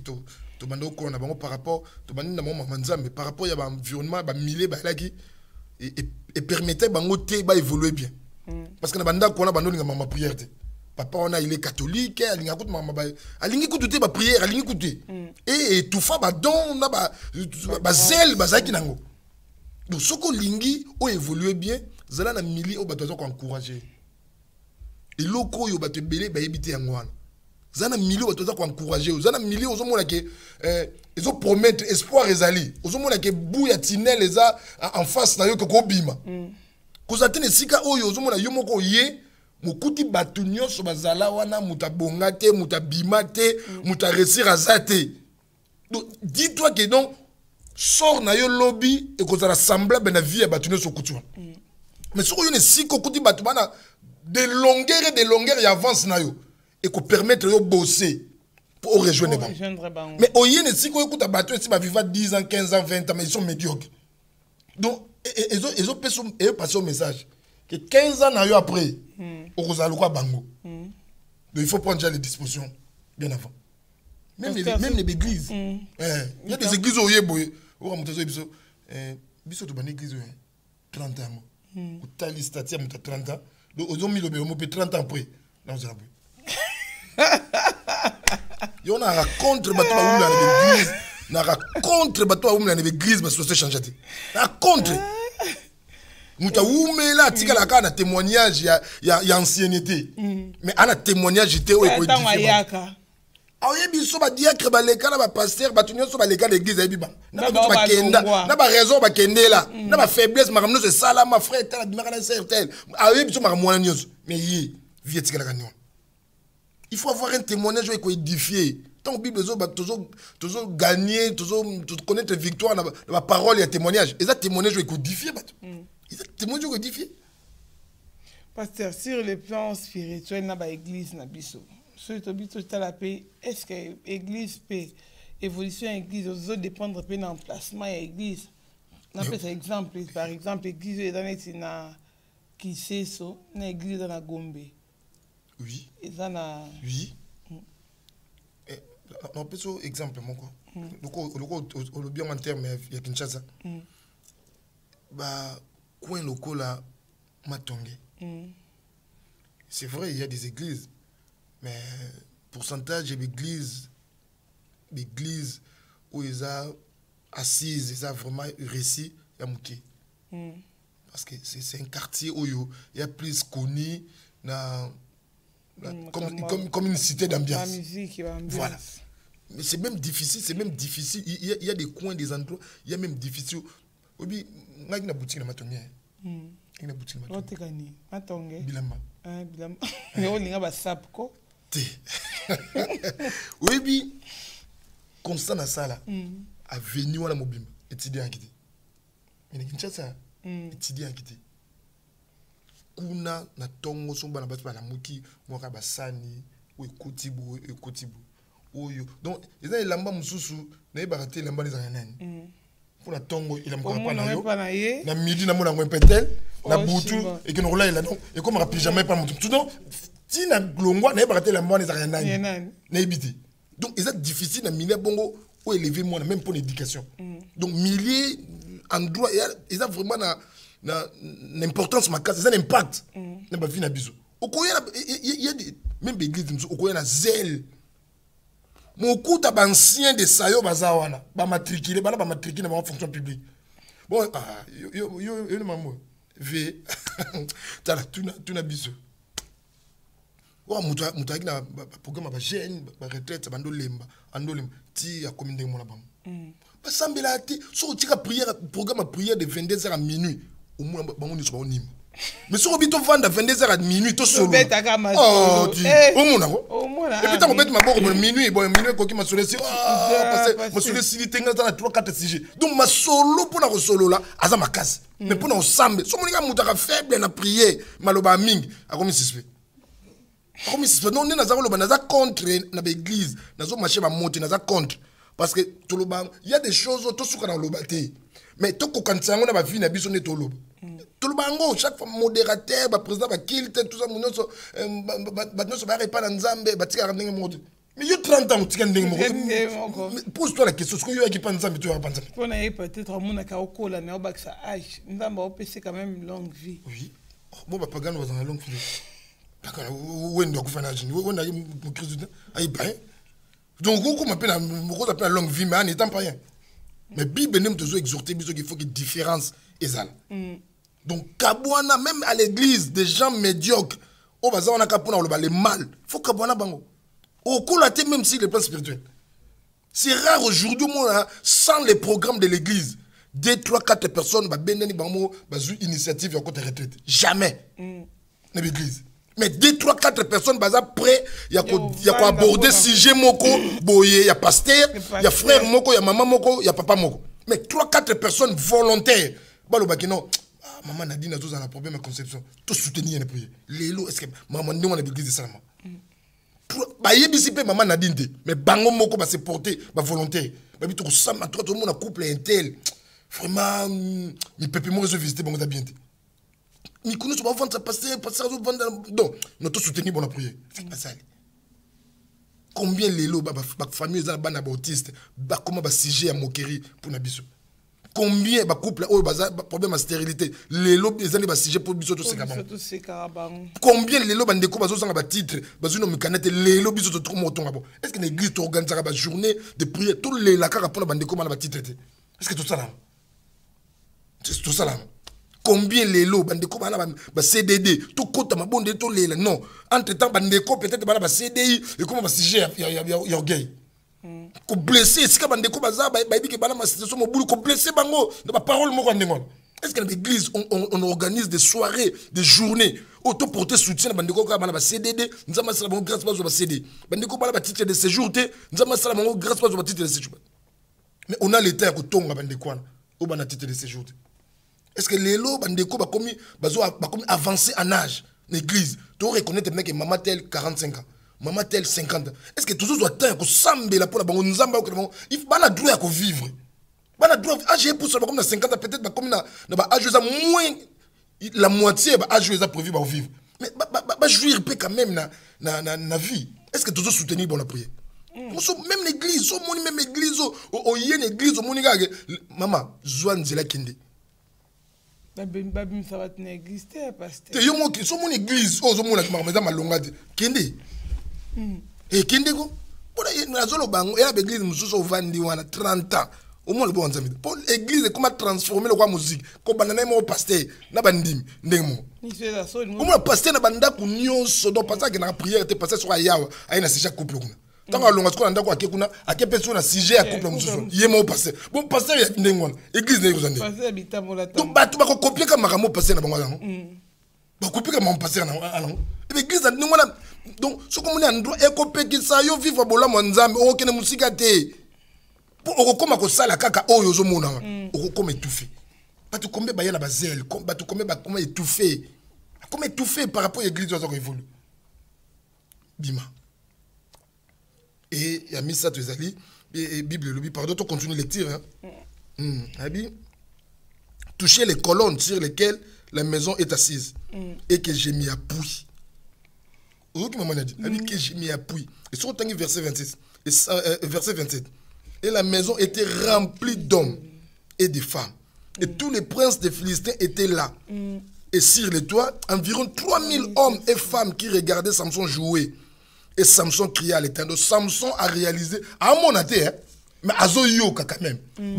B: par rapport mais par rapport à l'environnement, il y a des milliers qui permettaient d'évoluer bien. Parce que dans la prière, papa, il est catholique, il a écouté la prière, il a écouté. Et tout ça, don, zèle, donc, ce que Lingi a évolué bien, zala na mili o bato ko encourager et loko yo bato belé ba yebité ngwana zana mili o bato ko encourager zana mili o zo mona ke ils ont promettre espoir ezali o zo mona ke bou ya tinel eza en face na yo ko bima ko zatene sika oyo o zo mona yo moko ye mokuti bato nyonso bazala wana mutabonga te mutabima te mutaresir azate donc dis-toi que donc sort na yo lobby et ko za semblable na vie ya bato nyonso kutua. Mais si on est si de longueur et avance et qu'on permettre de bosser pour rejoindre les bancs. Mais au yéne si on écoute bateau si va vivre 10 ans, 15 ans, 20 ans mais ils sont médiocres. Donc ils ont passé au message que 15 ans après on va aller bango. Donc il faut prendre déjà les dispositions bien avant. Même les églises. Il y a des églises où il y a biso to ban église 30 ans. Utali statia muta 30 ans donc aux hommes le 30 ans après non ça yo na raconte bato ba umla na église na raconte bato ba umla na église parce que c'est changé raconte muta umela tika la kana témoignage ya ancienneté mais ana témoignage était o ko différent. Ah oui, biso ba diacre ba leka na ba pasteur ba tunyo so ba leka l'église ya biba. Na ba kenda, na ba raison ba kendela, na ba faiblesse makamno c'est ça là ma frère tel admira na sœur tel. Ah oui, biso makamwana nyonso. Mais yi, vie tika la kanyo. Il faut avoir un témoignage qui est édifié. Tant Bible zo ba toujours gagner, toujours connaître victoire na ba parole et témoignage. Et ça témoignage qui est édifié ba. Et ça témoignage qui est édifié.
A: Pasteur, sur le plan spirituel na ba église na biso. Est-ce que l'église peut évolution à l'église aux dépendre de l'emplacement à l'église? On a fait exemple, par exemple, l'église est dans la Kiseso, l'église dans la Gombe.
B: Oui.
A: Oui.
B: On peut faire exemple, mon quoi. Le bien en terme, il y a Kinshasa. Bah, coin local là, Matongé. C'est vrai, il y a des églises. Mais pourcentage d'églises où ils sont assises, ils ont vraiment réussi à mouquer. Parce que c'est un quartier où il y a plus connu comme une cité d'ambiance.
A: La musique,
B: voilà. Mais c'est même difficile, Il y a des coins, des endroits, il y a même difficile. Il y a une boutique dans Matongé. Une boutique dans
A: Matongé.
B: Bilamba.
A: Bilamba. Mais on y a un sapko.
B: Oui, puis, constant à ça là, à venir à la mobile, étudiant à quitter. Mais il y a ça, étudiant à quitter. Kuna na tongo somba na batu na muki mwaka basani ekoti oyo donc eza elamba mususu na yebaka te elamba ezala nani mpona ntongo elambaka mpa na yo na midi namona yango mpetel na butu ekende kolayela donc ekomaka pyjama epa motu donc ntina longwa na yebaka te elamba wana ezala nani nayebi te donc eza difficile na milieu bongo oyo élever mwana même pour l'éducation donc milieu endroit eza vraiment na importance makasi eza na impact na bavi na biso okoyela même baeglise mosusu okoyela na zèle mokuta bancien de sayo baza wana bamatricule bana bamatricule na bango fonction publique bon yo ne maman ve tala tuna biso wa mutu aki na programme ba jeune ba retraite bandolemba ti ya commune ndenge mona bango basambela te so tika prière programme prière de 22h à minuit au moins bango ni so ba onima mais so bito vanda 22h à minuit to solo oh tu au mona et puis tant bête maboko minuit koki masolo si parce que masolo si tenga dans 3-4 sujets donc masolo pour na solo là aza makasi mais pour na ensemble so moninga mutaka faible na prier maloba mingi akomi suspect non ne naza koloba naza contre na l'église nazo marcher ba moto naza contre parce que toloba il y a des choses to suka na loba te mais to kokanisa ngo na ba vie na biso ne toloba tolobango chaque fois modérateur ba président ba kilte tout ça monoso ba noso ba repa na nzambe ba tika ndenge moko mais yo 30 ans tika ndenge moko pose-toi la question ce que yo qui pas nzambe tu vas pas nzambe
A: pona ye peut-être mona ka okola na obakisa âge nzambe opesi quand même longue vie
B: oui bon ba pagano ba dans longue vie pakana wendo akufana âge wendo mo Christ ay ba donc ko m'appelle mo ko appelle longue vie mais en étant pas rien mais Bible n'aime toujours exhorter biso qu'il faut que différence ezala donc kabwana même à l'église des gens médiocres au bazar on a kapona le mal faut kabwana bango au kolaté même si le plan spirituel c'est rare aujourd'hui moi sans les programmes de l'église 2 3 4 personnes ba beneni bango bazu initiative ya côté retraite jamais na l'église mais 2 3 4 personnes baza prêt ya ko aborder sujet moko boye ya pasteur ya frère moko ya maman moko ya papa moko mais 3 4 personnes volontaires balobaki non maman Nadine a tous un problème de conception tout soutenir une prière lelo est-ce que maman ndongo na l'église salama ba yebisi pe maman Nadine te mais bango moko ba se porter ba volontaire ba bitu ko sama tout le monde a couple intel vraiment mi pepe mo visiter bango da bien te mi connaît so ba vendre passer vendre donc notre soutenir bon la prière c'est pas ça combien lelo ba famille za bana ba autiste ba comment ba sujet à moquerie pour na biso combien ba couple oh baza problème de stérilité les lobes les années ba sujet pour biso to sekabang combien les lobes ndeko bazo sanga ba titre bazo no mikanete les lobes biso to trop motonga bon est-ce que l'église to organise ba journée de prière tout les la kaka pour ba ndeko ba titre est-ce que tout ça là c'est tout ça là combien les lobes ndeko ba CDD tout kota mabonde to lela non entre temps ba ndeko peut-être ba CDI et comment ba sujet ya gay ko blesser sika bandeko baza ba biki bana ma situation mobulu ko blesser bango na ba parole moko ndengona est-ce que dans l'église on organise des soirées des journées auto porter soutien bandeko ka bana ba CDD nzama sala bango grâce ba CD bandeko bana ba titre de séjour te nzama sala bango grâce ba titre de séjour mais on a l'état ko tonga bandeko wana o bana titre de séjour est-ce que lelo bandeko ba komi avancer en âge l'église tu reconnaître mec maman tel 45 ans maman tel 50 ans est-ce que toujours doit temps ko sambela pour la bango nzamba ko il bana droit ko vivre bana droit âge pour ça comme na 50 ans peut-être ba comme na ba âge ça moins la moitié ba âge ça prévu ba vivre mais ba jouir peut quand même na vie est-ce que toujours soutenir bon la prière même l'église même église o yene église o moni gage maman Joan Zela Kende
A: babim ça va tenir exister pasteur
B: te yo mo ki so mon église o zo mona ma maza malonga Kende et Kende ko pour na zolo bango et la église mususu ovandi wana 30 ans au moins le bon nzambe pour l'église comment transformer le quoi musique ko banana mo pasteur na bandimi ndemo au moins pasteur na banda ku nyonso donc pasteur que na prière te pasteur sur ayawa aina sija couple kuna tant alonga ko ndako akekuna akepeso na sujet ya couple mususu yemo pasteur bon pasteur ya ndengona église na yozande
A: pasteur bitamola ta
B: donc batu ba ko copier ka makamo pasteur na bango yango ba copier ka mon pasteur na alongo l'église na ndengona donc ce comme on est en droit et kopekisa yo vivre bolamo nzambe o kene musika te pour okoma ko sala kaka oyo zo mona okoma étouffé batu kombe ba yana ba zèle batu kombe ba comment étouffé par rapport à l'église zo ko évolue bima et il y a mis ça ezali et Bible lobby pardon tu continues lecture hein. Toucher les colonnes sur lesquelles la maison est assise et que je m'y appuie. Qui m'a dit que je m'y appuie. Et sur le verset 26 et verset 27. Et la maison était remplie d'hommes et de femmes. Et tous les princes des Philistins étaient là. Et sur les toits, environ 3000 hommes et femmes qui regardaient Samson jouer. Et Samson cria à l'Éternel. Samson a réalisé, à mon avis, hein, mais Azo Yoka quand même. Il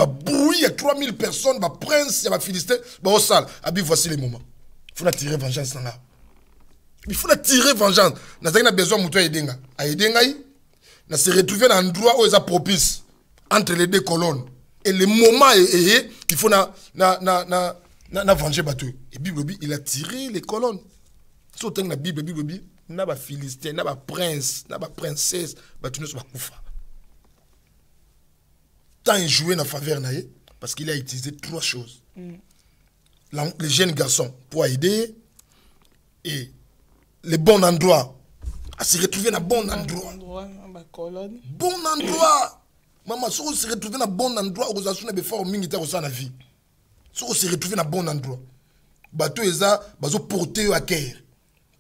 B: y a 3000 personnes, bah prince, il y a Philistins, bah au sale. Abi, voici les moments. Il faut la tirer vengeance là. Il faut la tirer vengeance. Nous avons besoin de aider. Nous se retrouver dans un endroit où il est propice entre les deux colonnes. Et le moment est qu'il faut na venger bateau. Et Bible il a tiré les colonnes. Si on la Bible n'a pas Philistin, n'a pas prince, n'a pas princesse, bateau ne soit pas tant il jouait dans la faveur parce qu'il a utilisé 3 choses. Les jeunes garçons pour aider et les bons endroits à se retrouver dans bon endroit. Bon endroit. Maman, si on se retrouve dans bon endroit, on va se faire militaire au sein de la vie. Si on se retrouve dans bon endroit, bateau eza bazo porter à cœur.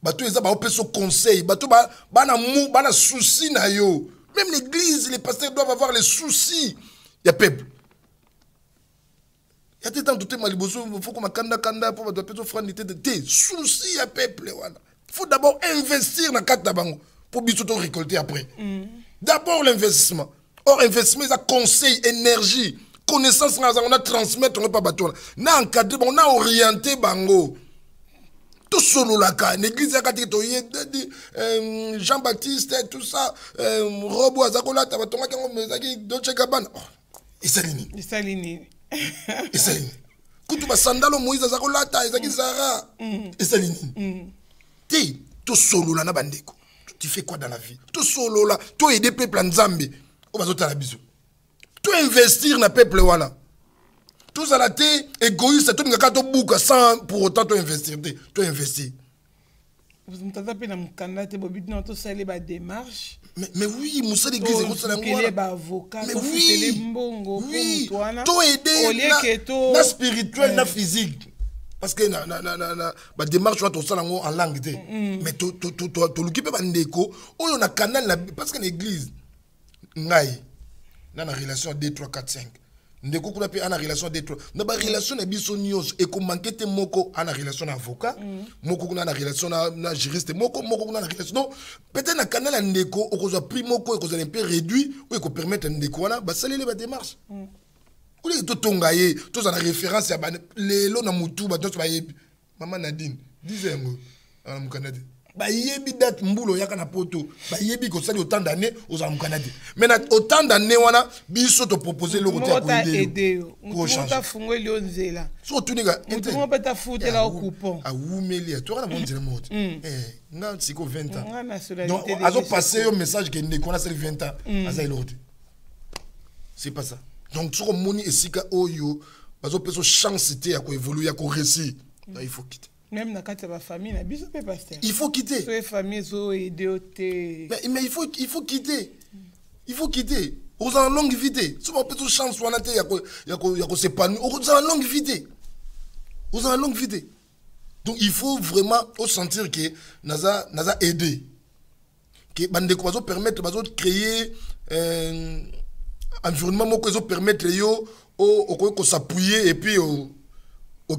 B: Bateau eza ba son conseil, bateau ba na souci na yo. Même l'église, les pasteurs doivent avoir les soucis. Il y a peuple. Il y a des temps tout maliboso, il faut qu'on kanda pour bateau peso franité de té. Soucis il y a peuple voilà. Il faut d'abord investir dans quatre tabango pour bien récolter après. D'abord l'investissement. Or investissement c'est conseil, énergie, connaissance on a transmettre on pas bateau. Na encadré, on a orienté bango. Tout solo la ka l'église a Jean-Baptiste tout ça Robo azakola tabatonga kango mezaki Dolce Gabbana. Esalini. Kutu ba sandalo Moïse azakola ta ezaki Zara. Esalini. Ti tout solo la na bandeko. Tu fais quoi dans la vie? Tout solo là, tu aider peuple en Zambie. On va sauter la bisou. Tu investir dans le peuple voilà. Tout ça là t'es égoïste, tout n'importe quoi bouca sans pour autant tu investir. Tu investis.
A: Vous me tapez dans mon canal, tu bobite dans tout ça les bas démarches.
B: Mais oui, Moussa l'église est comme ça.
A: Mais oui,
B: oui. Tu aider na spirituel, na physique. Parce que la démarche tu as ça en langue. Mais tu l'occupes pas ndeko. On a canal parce que l'église. Ngai na relation 2 3 4 5 ndeko kuna pe ana relation 2 3 na ba relation na biso nyos e ko manquete moko ana relation na avocat moko kuna na relation na juriste moko kuna na relation non peut-être na canal ndeko okozwa prix moko ekozwa un peu réduit ou ko permettre ndeko wana ba saler ba démarche ou les to tonga ye to za na référence ya lelo na mutu ba to ba yebi maman Nadine disait ngo ana mukanade ba yebi date mbulo yaka na poto ba yebi ko sali autant d'années aux amkanadi mais na autant d'années wana biso to proposer le côté
A: à aider ko ta fungo lio nzela
B: so tuninga
A: on peut ta foutre là au coupon
B: a wumeli to na monzela mot nga siko 20 ans donc azo passer un message que ne connait 20 ans asa ilordi c'est pas ça donc sur moni esika oyo bazo peso chance té ya ko évoluer ya ko réussir il faut quitter.
A: Même dans la famille,
B: il faut quitter.
A: Mais
B: il faut quitter. Il faut quitter. Aux en longue vie. Si on peut tout chance, on a s'épanouir. Aux en longue vie. Aux en longue vie. Donc il faut vraiment sentir que Naza aidé. Que Bandeko va permettre de créer un environnement qui va permettre de s'appuyer et puis au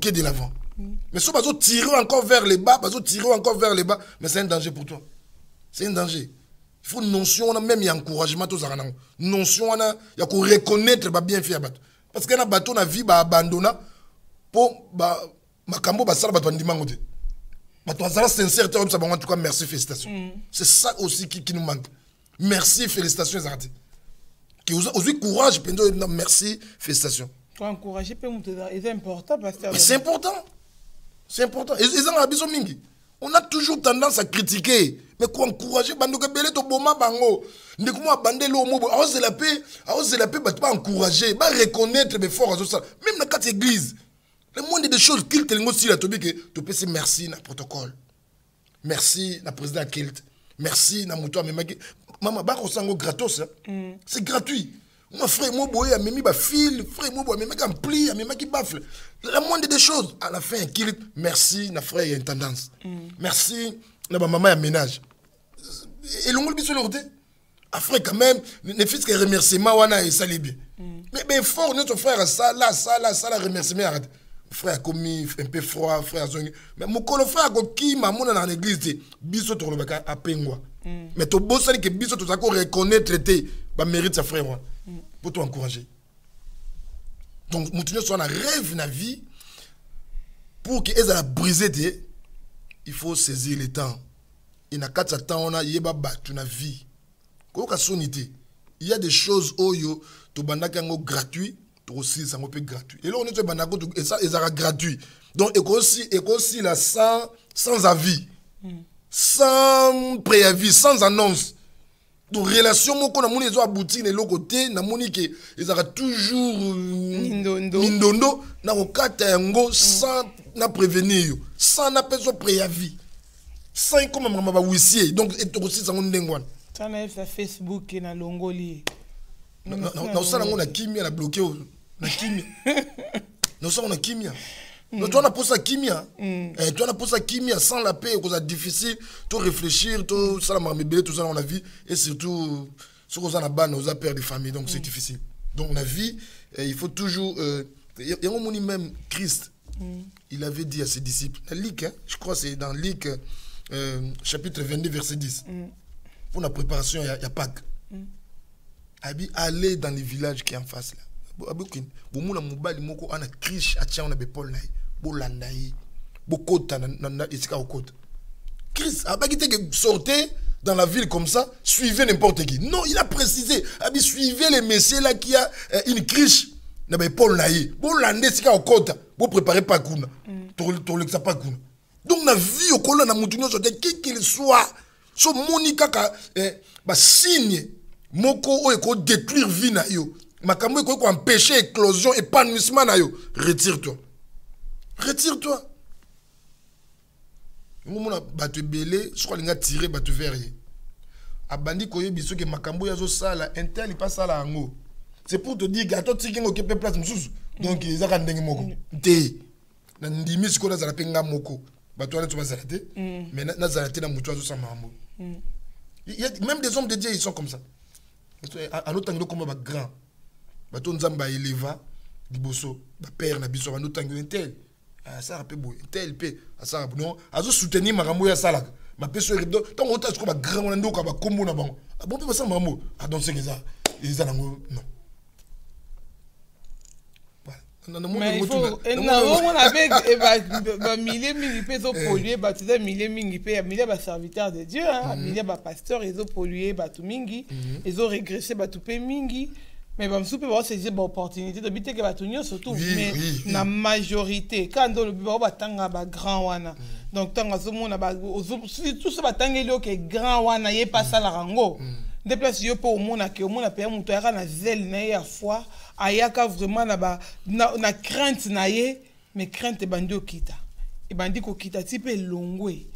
B: quai de l'avant. Mais si on tirer encore vers les bas, mais c'est un danger pour toi. C'est un danger. Il faut une notion, même il y a encouragement, une notion, il y a qu'on reconnaître bien fait. Parce que dans bateau, la vie, abandonné pour ma cambo, ça va être sincère, en tout cas, merci, félicitations. C'est ça aussi qui nous manque. Merci, félicitations, Zarati. Qui aussi courage, merci, félicitations.
A: Pour encourager, c'est important.
B: C'est important. C'est important. On a toujours tendance à critiquer. Mais qu'on encourager, on la paix, pas encourager, pas reconnaître mes forces. Même dans quatre églises, le monde des choses qu'il te aussi la tobi que tu peux dire merci na protocole. Merci na président Kilt. Merci na muto amemaki. maman ba ko sango gratos c'est gratuit. Moi frère moi boy a mimi ba fil, frère moi boy mimi comme pli, mimi qui baffle. La moindre des choses à la fin qu'il merci na frère y a une tendance. Merci na ba maman ya ménage. Et l'ongol biso l'orté. Après quand même ne fils que remerciement wana et ça bien. Mais fort notre frère ça là remerciement arrête. Frère a commis un peu froid, frère zongi. Mais mon frère qui m'a mon dans l'église biso to le à pengwa. Mais to boss que biso to zako reconnaître traiter ba mérite sa frère moi pour t'encourager. Donc mon soit un rêve na vie pour que eza briser des il faut saisir le temps. Il n'a qu'à temps on a yeba battu na vie. Ko ka sonité. Il y a des choses oyo to bandaka ngo gratuit. Aussi ça peut gratuit et là on est banako et ça sera gratuit donc et aussi là sans avis sans préavis sans annonce donc relation moko na moni ezo abouti na l'autre côté na moni que ils aura toujours mindondo na kokata yango sans na prévenir sans na peso préavis sans comme maman ba huissier donc et aussi ça on ndengwana
A: ça na Facebook na longoli
B: non ça on a kimia la bloqué na kimia non ça on a kimia non toi on a posé kimia toi on a posé kimia sans la paix cause difficile tout réfléchir tout ça la marmébélé tout ça on a vu et surtout ce qu'on a ban aux pères de famille donc c'est difficile donc la vie il faut toujours il y a un moment même Christ il avait dit à ses disciples dans Luc je crois c'est dans Luc chapitre 22 verset 10 pour la préparation il y a Pâques. Aller dans les villages qui en face là. Bomuna mobali moko ana krish atia on a Paul là. Bolanda yi. Bokota na isika okota. Christ abaki te que sortez dans la ville comme ça, suivez n'importe qui. Non, il a précisé, suivez les messieurs là qui a une krish na Paul là yi. Bolanda isika okota. Bo préparer pas kuna. To le pas kuna. Donc na vie okola na mutu nyonso qui qu'il soit so monika ka signe moko oyo ko détruire vie na yo makambo eko ko empêcher éclosion épanouissement na yo retire-toi ngomona batu belé soko linga tirer batu vers ye abandi ko yebiso ke makambo yazo sala intel pas sala ngo c'est pour te dire gato tiki ngo ke place mususu donc ils a ndenge moko te na ndimi siko na zala penga moko batu wana to bazala te mais na zala te na mutu azo sa mambo il y a même des hommes de Dieu ils sont comme ça. À notre temps, comme un grand, bateau nzamba éleva, liboso, ba père na biso, à notre temps, un tel, ça rappelle beau, un tel pe, ça rappelle non, à zo soutenir ma ramouya salak, ma peso rido, tant on t'a comme un grand on a comme un combo na bon, ah bon peut ça mamou, ah donc c'est ça, ils en ont non.
A: Mais il faut, on avait milliers mingi peso pollué, baptisé milliers mingi pe, milliers ba serviteurs de Dieu, milliers ba pasteurs, ils ont pollué, batu mingi, ils ont régressé batu pe mingi, mais ba msoupe ba saisir ba opportunité de bité que batu nyo surtout, mais na majorité, quand on le ba tanga ba grand wana, donc tanga somo na ba tout ça ba tanga lo que grand wana yé pas ça la rango. Déplace yo pour au monde a payé mon toit na zel na ya foi ayaka vraiment na crainte na ye mais crainte bandi okita e bandi ko kita type longwe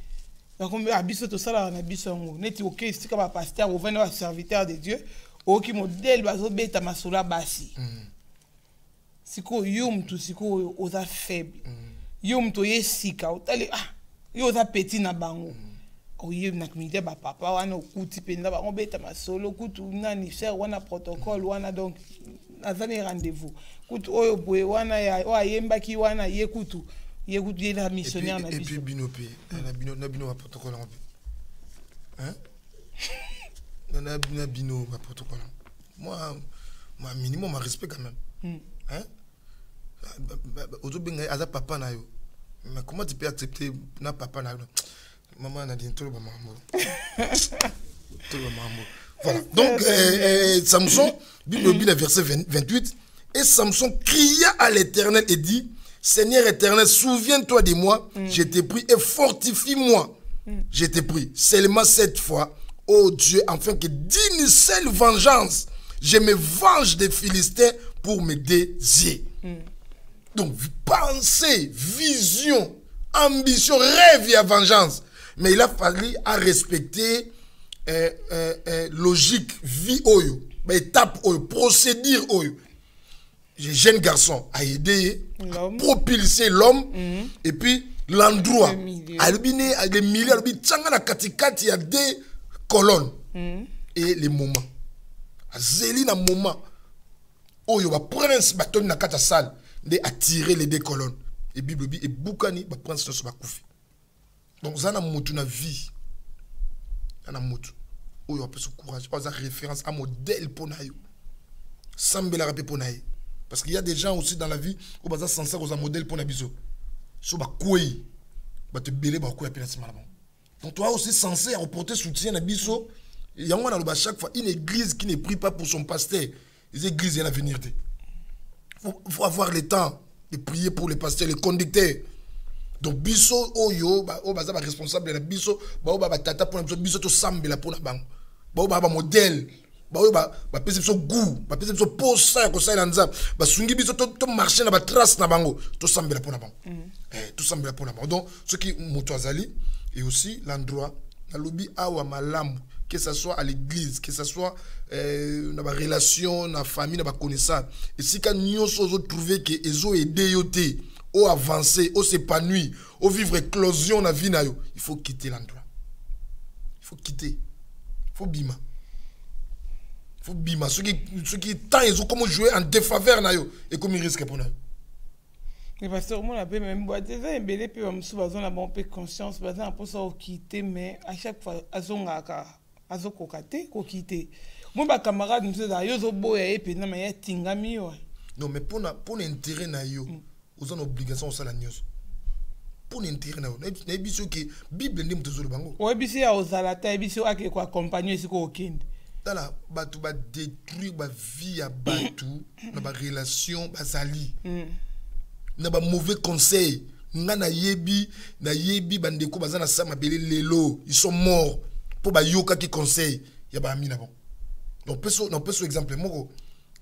A: donc on abiso to sala na biso ngo neti OK sika ba pasteur ou venir serviteur de Dieu o ki modèle bazo beta masula basi siko yum tu siko oza faible yum to yesika otale yo oza petit na bango oye na communauté ba papa wana okuti penda ba ngobeta masolo kutu nani cher wana protocole wana donc azani rendez-vous kutu oyo boye wana ya oyemba ki wana ye kutu ye la missionnaire na biso et
B: puis binope na bino protocole hein na bino protocole moi minimum un respect quand même hein ozo benga aza papa na yo mais comment tu peux accepter na papa na yo maman a dit tout le maman. Voilà. Donc Samson, Bible verset 28, et Samson cria à l'Éternel et dit, Seigneur Éternel, souviens-toi de moi, je t'ai pris et fortifie-moi. Je t'ai pris seulement cette fois, ô Dieu, afin que d'une seule vengeance, je me venge des Philistins pour me désier. Donc pensée, vision, ambition, rêve et vengeance. Mais il a fallu à respecter logique vie oyo ba étape oyo procédure oyo jeune garçon a aidé à propulser l'homme et puis l'endroit albine les milieux albi tsanga na katikati ya deux colonnes et les moments azeli na moment oyo ba prince batoni na kata salle de attirer les deux colonnes et bible bi et bukani ba prince so ba kufi donc ça na mutu na vie na mutu oyo a ce courage pas référence à modèle pour nayo sambela rapé pour nayo parce qu'il y a des gens aussi dans la vie où baza sincère aux modèle pour nabiso so ba koi ba te belé ba koi appeler simala donc toi aussi censé apporter soutien na biso il y a à chaque fois une église qui ne prie pas pour son pasteur les églises il y a l'avenir faut avoir le temps de prier pour les pasteurs les conducteurs donc biso oyo ba o baza ba responsable na biso ba o ba tata pour biso to sambela pour na bango ba o ba modèle ba o ba pese biso goût ba pese biso posa ko sala nzamba ba sungi biso to marcher na ba trace na bango to sambela pour na bango to sambela pour na bango donc ce qui moto azali et aussi l'endroit na lobi awa malamu que ce soit à l'église que ce soit dans ma relation na famille na ba connaissance et si quand nous sommes trouver que ezo aider yoté au avancer au s'épanouir au vivre éclosion na vie na yo il faut quitter l'endroit il faut quitter il faut bima ceux qui tant ils ont comme jouer en défaveur na yo et comme ils risquent pour na yo
A: mais parce que moi la paix même boîte ça embelé puis on souvent na bon peu conscience parce que pour ça quitter mais à chaque fois azongaka azokokate ko quitter moi ba camarade nous ça yo zo boya et puis na mais tingami yo
B: non mais pour intérêt na yo aux en obligation ça la news pour l'intérêt na yo na biso que bible ndi mtezo le bango
A: ouais biso ya ozala ta biso ake ko accompagner siko okende
B: tala batu ba détruire ba vie ya batu na ba relation bazali na ba mauvais conseil nga na yebi bandeko bazana sama belé lelo ils sont morts pour ba yoka qui conseil ya ba ami na bon donc peso exemple moko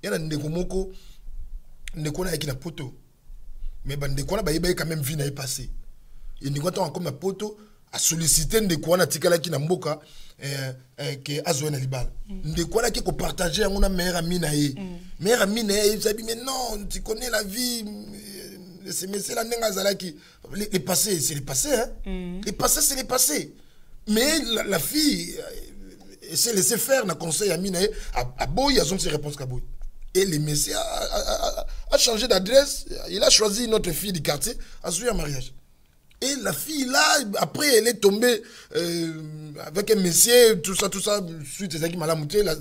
B: yana ndeko moko ndeko na yaki na poto mais bandeko na ba yeba quand même vie na passé et ndeko ta comme na poto a solliciter ndeko na tikala ki na mboka que azo na libala ndeko na ki ko partager yango na meilleur ami na ye meilleur ami na ye sabi mais non tu connais la vie c'est la nenga qui les passés c'est les passés hein les passés c'est les passés mais la fille s'est laissé faire na conseil à mina à boy a son réponse ka boy et le monsieur a changé d'adresse il a choisi une autre fille du quartier a suivi un mariage et la fille là après elle est tombée avec un monsieur tout ça suite à ça qui m'a la mouté la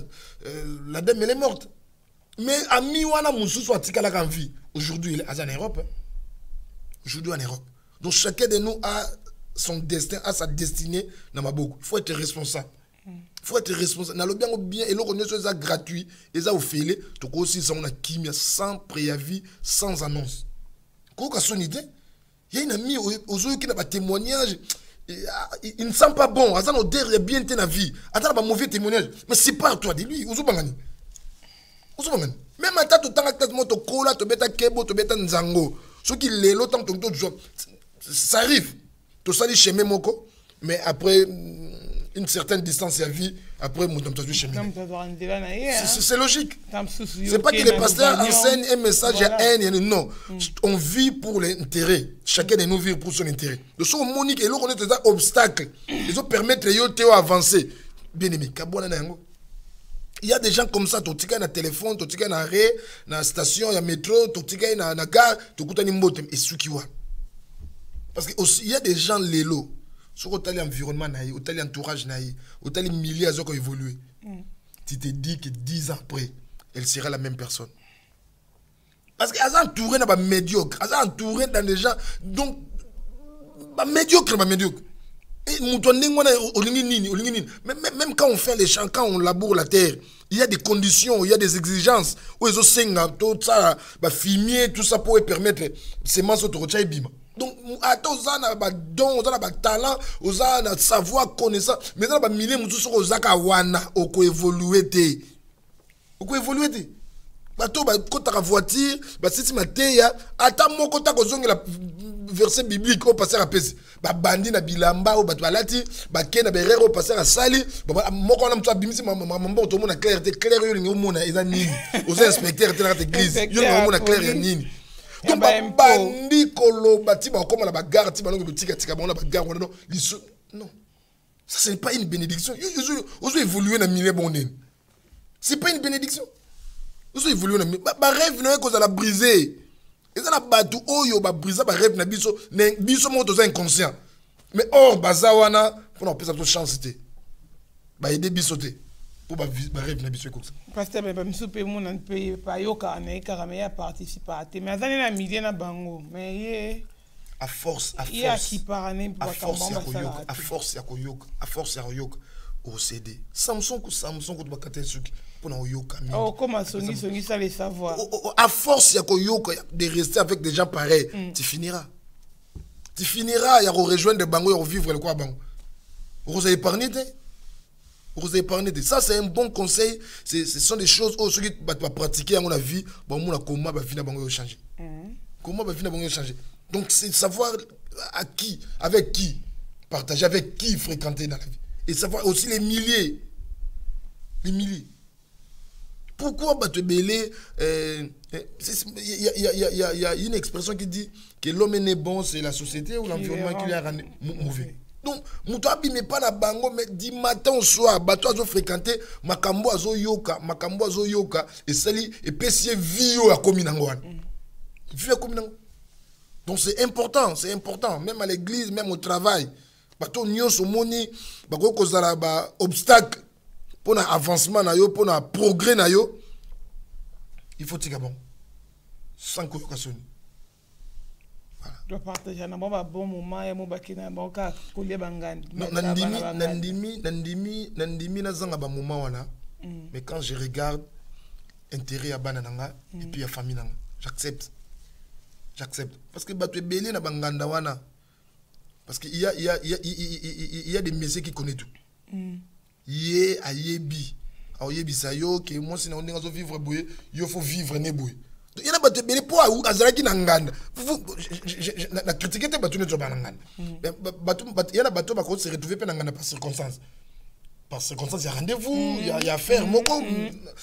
B: dame elle est morte mais ami wana mususu atikala kan vie aujourd'hui il est en Europe hein? Aujourd'hui en Europe. Donc chacun de nous a son destin, a sa destinée dans ma boucle. Il faut être responsable. Il faut être responsable. Dans le bien, et le reconnaissance est gratuit, et ça au fait, tu peux aussi ça on a kimia sans préavis, sans annonce. Quoi que son idée, il y a une amie aux yeux qui n'a pas témoignage, il ne sent pas bon. Azan au derrière bien dans la vie. Attends pas mauvais témoignage, mais c'est pas toi de lui. Ozo bangani. Même à ta tout temps que tu kola, tu beta kebo, tu beta nzango. Ceux qui les l'autant ça arrive. Tout ça dit chemin moko, mais après une certaine distance à vie, après mon temps chemin. C'est logique. C'est pas que les pasteurs enseignent un message à haine, non. On vit pour l'intérêt. Chacun de nous vit pour son intérêt. De ce monique et l'on est des obstacles. Ils ont permettre de avancer. Bien aimé, il y a des gens comme ça, tu as un téléphone, tu as un arrêt, dans la station, il y a un métro, tu as un gare, tu as un mot, et ce qui va. Parce qu'il y a des gens lélo, sur l'environnement, sur l'entourage, sur les milliers qui ont évolué. Tu te dis que 10 ans après, elle sera la même personne. Parce qu'elle est entourée de médiocres, elle est entourée dans des gens, donc, médiocres. Et même quand on fait les champs, quand on laboure la terre, il y a des conditions, il y a des exigences. Où ils ont tout ça, fumier, tout ça pour permettre ces semences de retirer bima. Donc, attends, on a don, on a talent, on a savoir, connaissance. Mais on a milliers de gens qui ont évolué. Bato ba kota ka voiture ba sisi mateya ata moko ta kozongela verset biblique au passer à pesi ba bandi na bilamba au batwalati ba ke na berero au passer à sali moko na mtwa bimisi mambo to mona clarté clair yo ngi mona eza nini aux inspecteurs de l'église yo ngi mona clair ya nini donc bandi koloba ti ba koma na ba gare ti ba longo tika tika ba na ba gare non non ça c'est pas une bénédiction vous évoluer na milieu bon nene c'est pas une bénédiction vous évoluer na ba rêve non cause la briser. Et ça, la batou, oyo, ba brisa, ba rêve, na biso, biso mo toza inconscient. Mais or, bazawana, faut n'a pas sa chance, ba aider biso te, pour ba rêve, na biso comme ça.
A: Pasteur, ba miso pe mon an pe pa yoka na karame ya participer. Mais azali na midi na bango, mais ye
B: à force,
A: il y a qui parane
B: à force ya koyoka, à force ya koyoka. Au CD. Samsung ko ba katensuki pour na yoka.
A: Oh, comment Sony ça les savoir.
B: À force ya koyoka de rester avec des gens pareils, tu finiras. Tu finiras ya rejoindre bango ya vivre le quoi bango. Vous avez épargné ça c'est un bon conseil, ce sont des choses ceux qui va pratiquer dans la vie, bon mon comment va finir bango changer. Comment va finir bango changer. Donc c'est savoir à qui, avec qui partager, avec qui fréquenter dans la vie. Et savoir aussi les milliers. Les milliers. Pourquoi te belé il y a une expression qui dit que l'homme n'est bon, c'est la société ou l'environnement qui lui a rendu mauvais. Donc, Moutabi n'est pas la bango, mais du matin au soir, bateau azo fréquenté, makambo azo yoka, et sali, et pessier vio à Kominangwan. Donc c'est important, même à l'église, même au travail. Bato nyonso moni bako kozala ba obstacle pour na avancement na yo pour na progrès na yo il faut tika bon sans communication
A: voilà doit partager na bon moment ya mo bakina boka kolia bangani
B: nandimi na zanga ba moment wana mais quand je regarde intérêt ya bana nanga et puis ya famille nanga j'accepte parce que bato ebele na banganda wana. Parce qu'il y a des messieurs qui connaissent tout. Yé a yebi. A yebi sa yo que moi si on est vivre boué, il faut vivre ne boué. Il y a des bébés pour azalaki nanganda. La critiquer te batu ne to bananganda. Il y a des bateaux qui se retrouver pe nanganda par circonstance. Par circonstance, il y a rendez-vous, il y a affaire moko.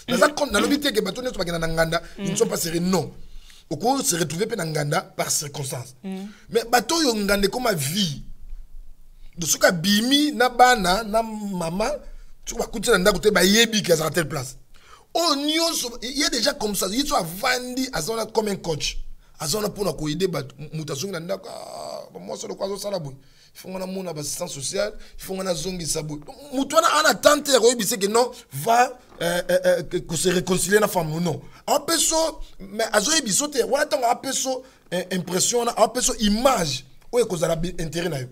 B: Dans l'obité que bateau ne to bananganda nanganda, ils ne sont pas sérieux non. Au cours se retrouver pe nanganda par circonstance. Mais bateau yo ngande comme vie. De ce cas bimi na bana na maman tu vas coucher dans côté ba yebi qui est à telle place. Oh il y a déjà comme ça, il soit vandi azona comme un coach. Azona pour na ko aider ba mutasongi na ndaka moi c'est le quoi ça la boy. Il faut qu'on a mon assistance sociale, il faut qu'on a zongi sabo. Mutwana en attente yebi c'est que non va que se réconcilier na femme non. En peso mais azo yebi sote wala tanga apeso impression na apeso image. Oye kozala intérêt na yo.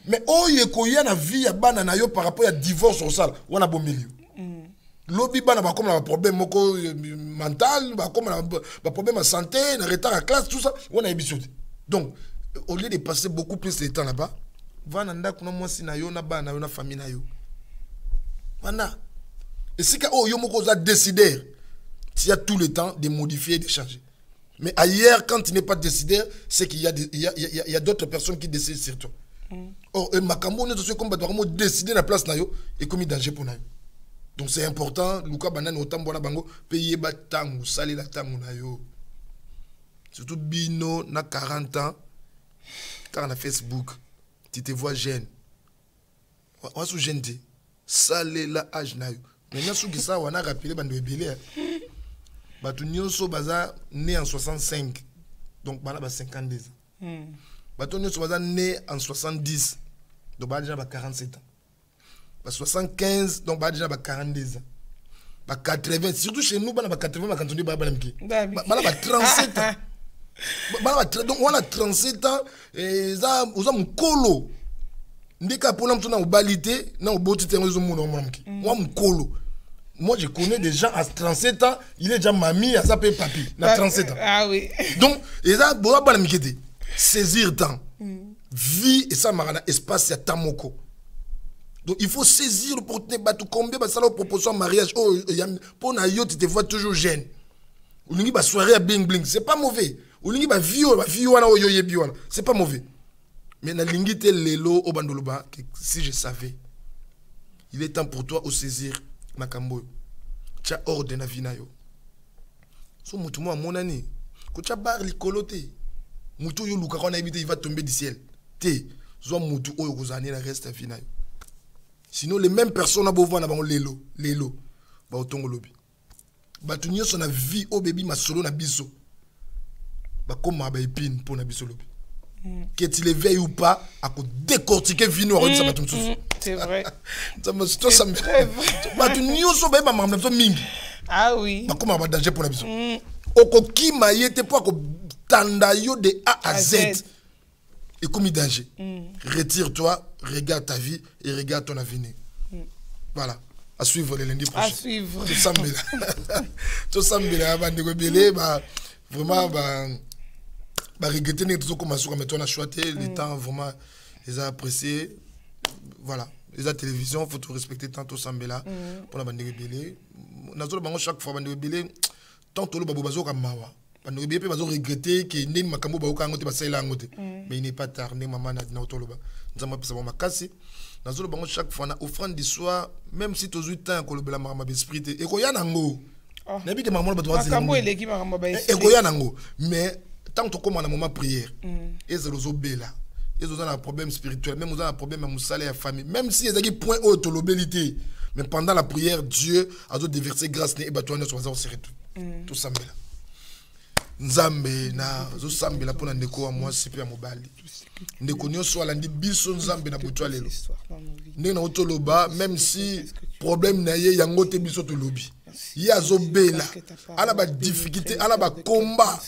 B: Mais oye koya na vie ya bana na yo par rapport à divorce au sale, wana bomeli. Lobi bana ba comme na problème moko mental, ba comme na problème de santé, na retard à classe tout ça, wana ebisote. Donc au lieu de passer beaucoup plus de temps là-bas, va na ndako na mwasi na yo na bana na famille na yo. Wana. Et si ka yo moko za décider, tu as tout le temps de modifier et de changer. Mais ailleurs, quand tu n'es pas décideur, c'est qu'il y a d'autres personnes qui décident sur toi. Or, Makambo, nous sommes comme décider la place nayo et comme danger pour nayo. Donc c'est important, Luka Banan autant bona bango payer batangu, saler la tangu nayo. Surtout Bino na 40 ans, quand on a Facebook, tu te vois jeune. On sous jeune te, saler la âge nayo. Maintenant sous qui ça on a rappelé bando ebele. Batu nyonso baza né en 65 donc bana ba 52 ans. Batu nyonso baza né en 70 donc ba déjà ba 47 ans. Ba 75 donc ba déjà ba 42 ans. Ba 80 surtout chez nous bana ba 80 ba quand on dit ba mki. Bana ba 37 ans. Bana donc on a 37 ans et ça oza mkolo. Ndika pona mtuna ubalite na uboti tengo zo muna mki. Moi mkolo. Moi, je connais des gens à 37 ans, il est déjà mamie, à s'appeler papi, à 37 ans.
A: Ah oui.
B: Donc, et ça, saisir temps. Vie, et ça, marana, espace, il y a tamoko. Donc, il faut saisir l'opportunité. Combien de salons proposition mariage, oh, pour na yo, tu te vois toujours jeune. Ou une soirée à bling bling, c'est pas mauvais. Olingi ba vie wana oyo yebi wana. C'est pas mauvais. Mais na lingi te lelo au bandoloba que si je savais. Il est temps pour toi de saisir makambo. Tu as ordre na vie na yo. So mutu mo monani. Ko tu bar likolo te. Mutu yo luka kana ibite il va tomber du ciel. Te zo mutu oyo kozani na reste vie na yo. Sinon les mêmes personnes na bovo na bango lelo ba otongo lobi. Ba tu nyoso na vie o baby masolo na biso. Ba koma ba épine pour na biso lobi. Qu'il les veille ou pas, à décortiquer vino à ça
A: c'est vrai.
B: Ça me ça me bah tu n'y os pas ma maman mingi.
A: Ah oui.
B: Bah comment va danger pour la biso. Oko qui m'a été pas ko tanda yo de A à Z. Et comme il danger. Retire-toi, regarde ta vie et regarde ton avenir. Voilà. À suivre les lundis prochains.
A: À suivre.
B: Tout ça me tout ça me bah de bah vraiment bah regretter les choses comme ça, mais on a choisi les temps vraiment, les a appréciés. Voilà, les a télévision, il faut tout respecter tant au Sambela pour la bande de rebelle. Nous avons chaque fois bande de rebelle, tant que le bazo comme mawa. Bande de rebelle, bazo regretter que n'est ma cambo baoka ngote ba saila ngote. Mais il n'est pas tard, n'est maman na otoloba. Nous avons pensé ma casse. Nous avons chaque fois na offrande du soir, même si tu as 8 ans que le bela ma esprit et ko ya nango. N'habite que maman ba doit dire.
A: Cambo eleki ma ba esprit.
B: Et ko ya nango, mais tant que comme on a un moment prière, et c'est le zobé là, et vous avez un problème spirituel, même vous avez un problème à moussaler à famille, même si il y a des points haut de l'obélité, mais pendant la prière, Dieu a déversé grâce et batouane sur vous tout ça là. Nzambe na zo sambe la pona ndeko wa moi sipe ya mobali. Ndeko nyonso ala ndi biso nzambe na butwa lelo. Ndeko na otoloba même si problème na ye yango te biso to lobi. Ya zo bela. Ala ba difficulté, ala ba combat.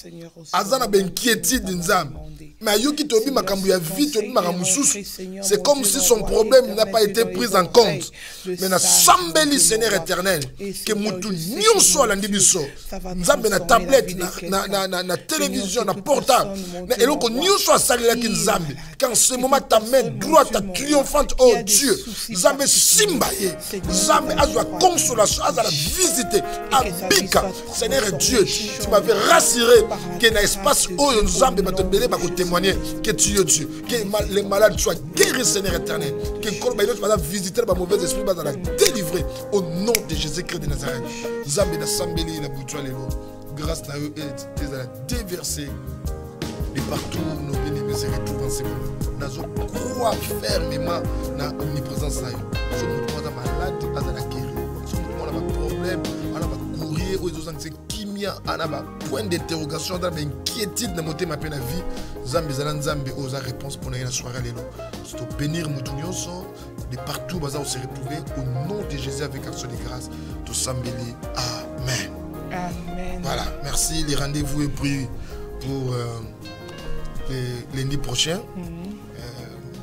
B: Azana ba inquiétude nzambe. Mais yoki tobi makambu ya vie tobi makambu susu. C'est comme si son problème n'a pas été pris en compte. Mais na sambeli Seigneur éternel que mutu nyonso ala ndi biso. Nzambe na tablette na télévision, na portable. Et donc, nous sommes salués à Nzambe. Quand ce moment, ta main droite triomphante, oh Dieu, Nzambe Simbaye, Nzambe a la consolation, a la visite, à Bika. Seigneur Dieu, tu m'avais rassuré que dans l'espace où Nzambe va te bénir, va te témoigner que tu es Dieu, que les malades soient guéris, Seigneur éternel, que le corps va visiter le mauvais esprit, va la délivrer au nom de Jésus-Christ de Nazareth. Nzambe na sambeli na butwa lelo. Grâce à eux, ils ont déversé de partout nos bénéfices se retrouvent en ce moment. Nous croyons fermement dans l'omniprésence. Si nous sommes malades, nous sommes guéris. Si nous avons un problème, nous avons courrier, nous avons kimia, nous avons un point d'interrogation, nous avons une inquiétude dans notre vie. Nous avons une réponse pour la soirée. C'est de bénir nos de partout, nous allons se retrouver au nom de Jésus avec action de grâce. Tout s'embellir. Amen.
A: Amen.
B: Voilà, merci. Les rendez-vous est pris pour lundi prochain.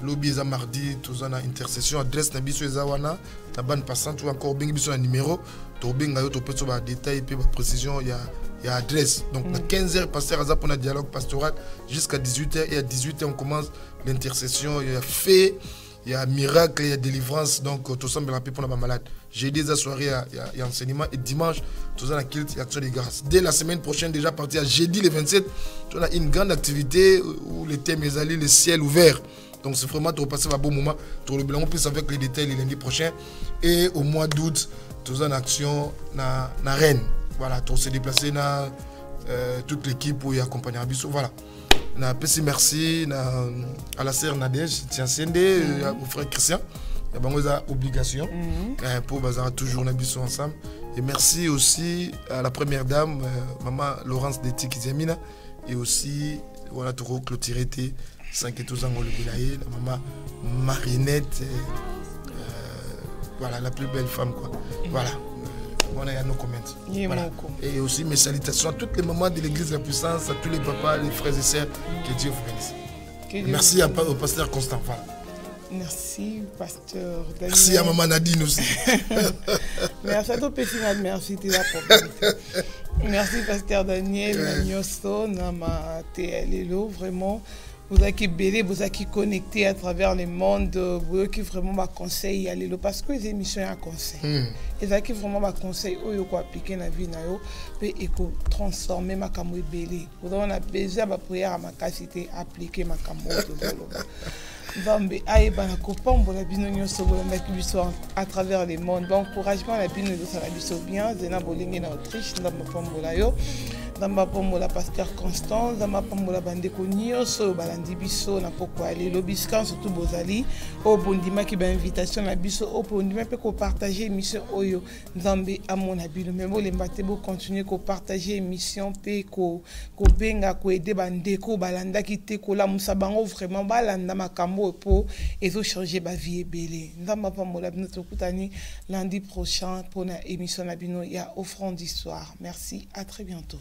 B: Lobby est mardi, tout en intercession. Adresse Nabiso Ezawana, la bande passante ou encore bien un numéro. Tu peux avoir des détails et précision. Il y a adresse. Donc, à 15h, pasteur Azap, on a dialogue pastoral jusqu'à 18h. Et à 18h, on commence l'intercession. Il y a fait. Il y a miracle, il y a délivrance, donc tout ça me rappelle pour la malade. Jeudi, la soirée, il y a enseignement et dimanche, tout ça, il y a action de grâce. Dès la semaine prochaine, déjà parti à jeudi le 27, on a une grande activité où le thème est allé, le ciel ouvert. Donc c'est vraiment de repasser un bon moment. Tout le blanc, plus avec les détails le lundi prochain. Et au mois d'août, tout ça en action na Rennes. Voilà, tout s'est déplacé dans toute l'équipe pour y accompagner Abisso. Voilà. Na PC merci à la sœur Nadège tiens Sendé au frère Christian il y a bango za obligation pour bazar toujours na biso ensemble et merci aussi à la première dame maman Laurence de Tikizemina et aussi voilà tout clôturer 5 et tous ans le bilaye la maman Marinette voilà la plus belle femme quoi voilà. On a nos commentaires. Voilà. Et aussi mes salutations à toutes les mamans de l'église de la puissance, à tous les papas, les frères et sœurs. Que Dieu vous bénisse. Merci au pasteur Constant. Voilà.
A: Merci, pasteur Daniel.
B: Merci à maman Nadine aussi.
A: Merci à ton petit Nad, merci. Merci, pasteur Daniel, Nagnoso, Nama TLLO, vraiment. vous avez qui belé, vous avez qui connecté à travers le monde, vous avez qui vraiment ma conseil y aller parce que les émissions un conseil. Et ça qui vraiment ma conseil ou quoi appliquer dans la vie na yo peut éco transformer ma camo belé. Vous on a besoin ma prière à ma capacité appliquer ma camo de Zambe aïe bana kopambo la bino nyonso bolanda biso à travers le monde. Bon encouragement la bino de ça la biso bien zena bolingi na Autriche ndamba pambola yo. Ndamba pambola pasteur Constant, ndamba pambola bandeko nyonso balandi biso na poko ali lobiskan surtout bozali au bondima ki ba invitation na biso au bondima pe ko partager émission oyo Nzambe amona bino mais bo lembate bo continuer ko partager émission pe ko benga ko aider bandeko balanda ki te ko la musabango vraiment balanda makambo po ezo changer ba vie ebele. Ndamba pambola bino tokutani lundi prochain pour na émission na bino ya offrande d'histoire. Merci, à très bientôt.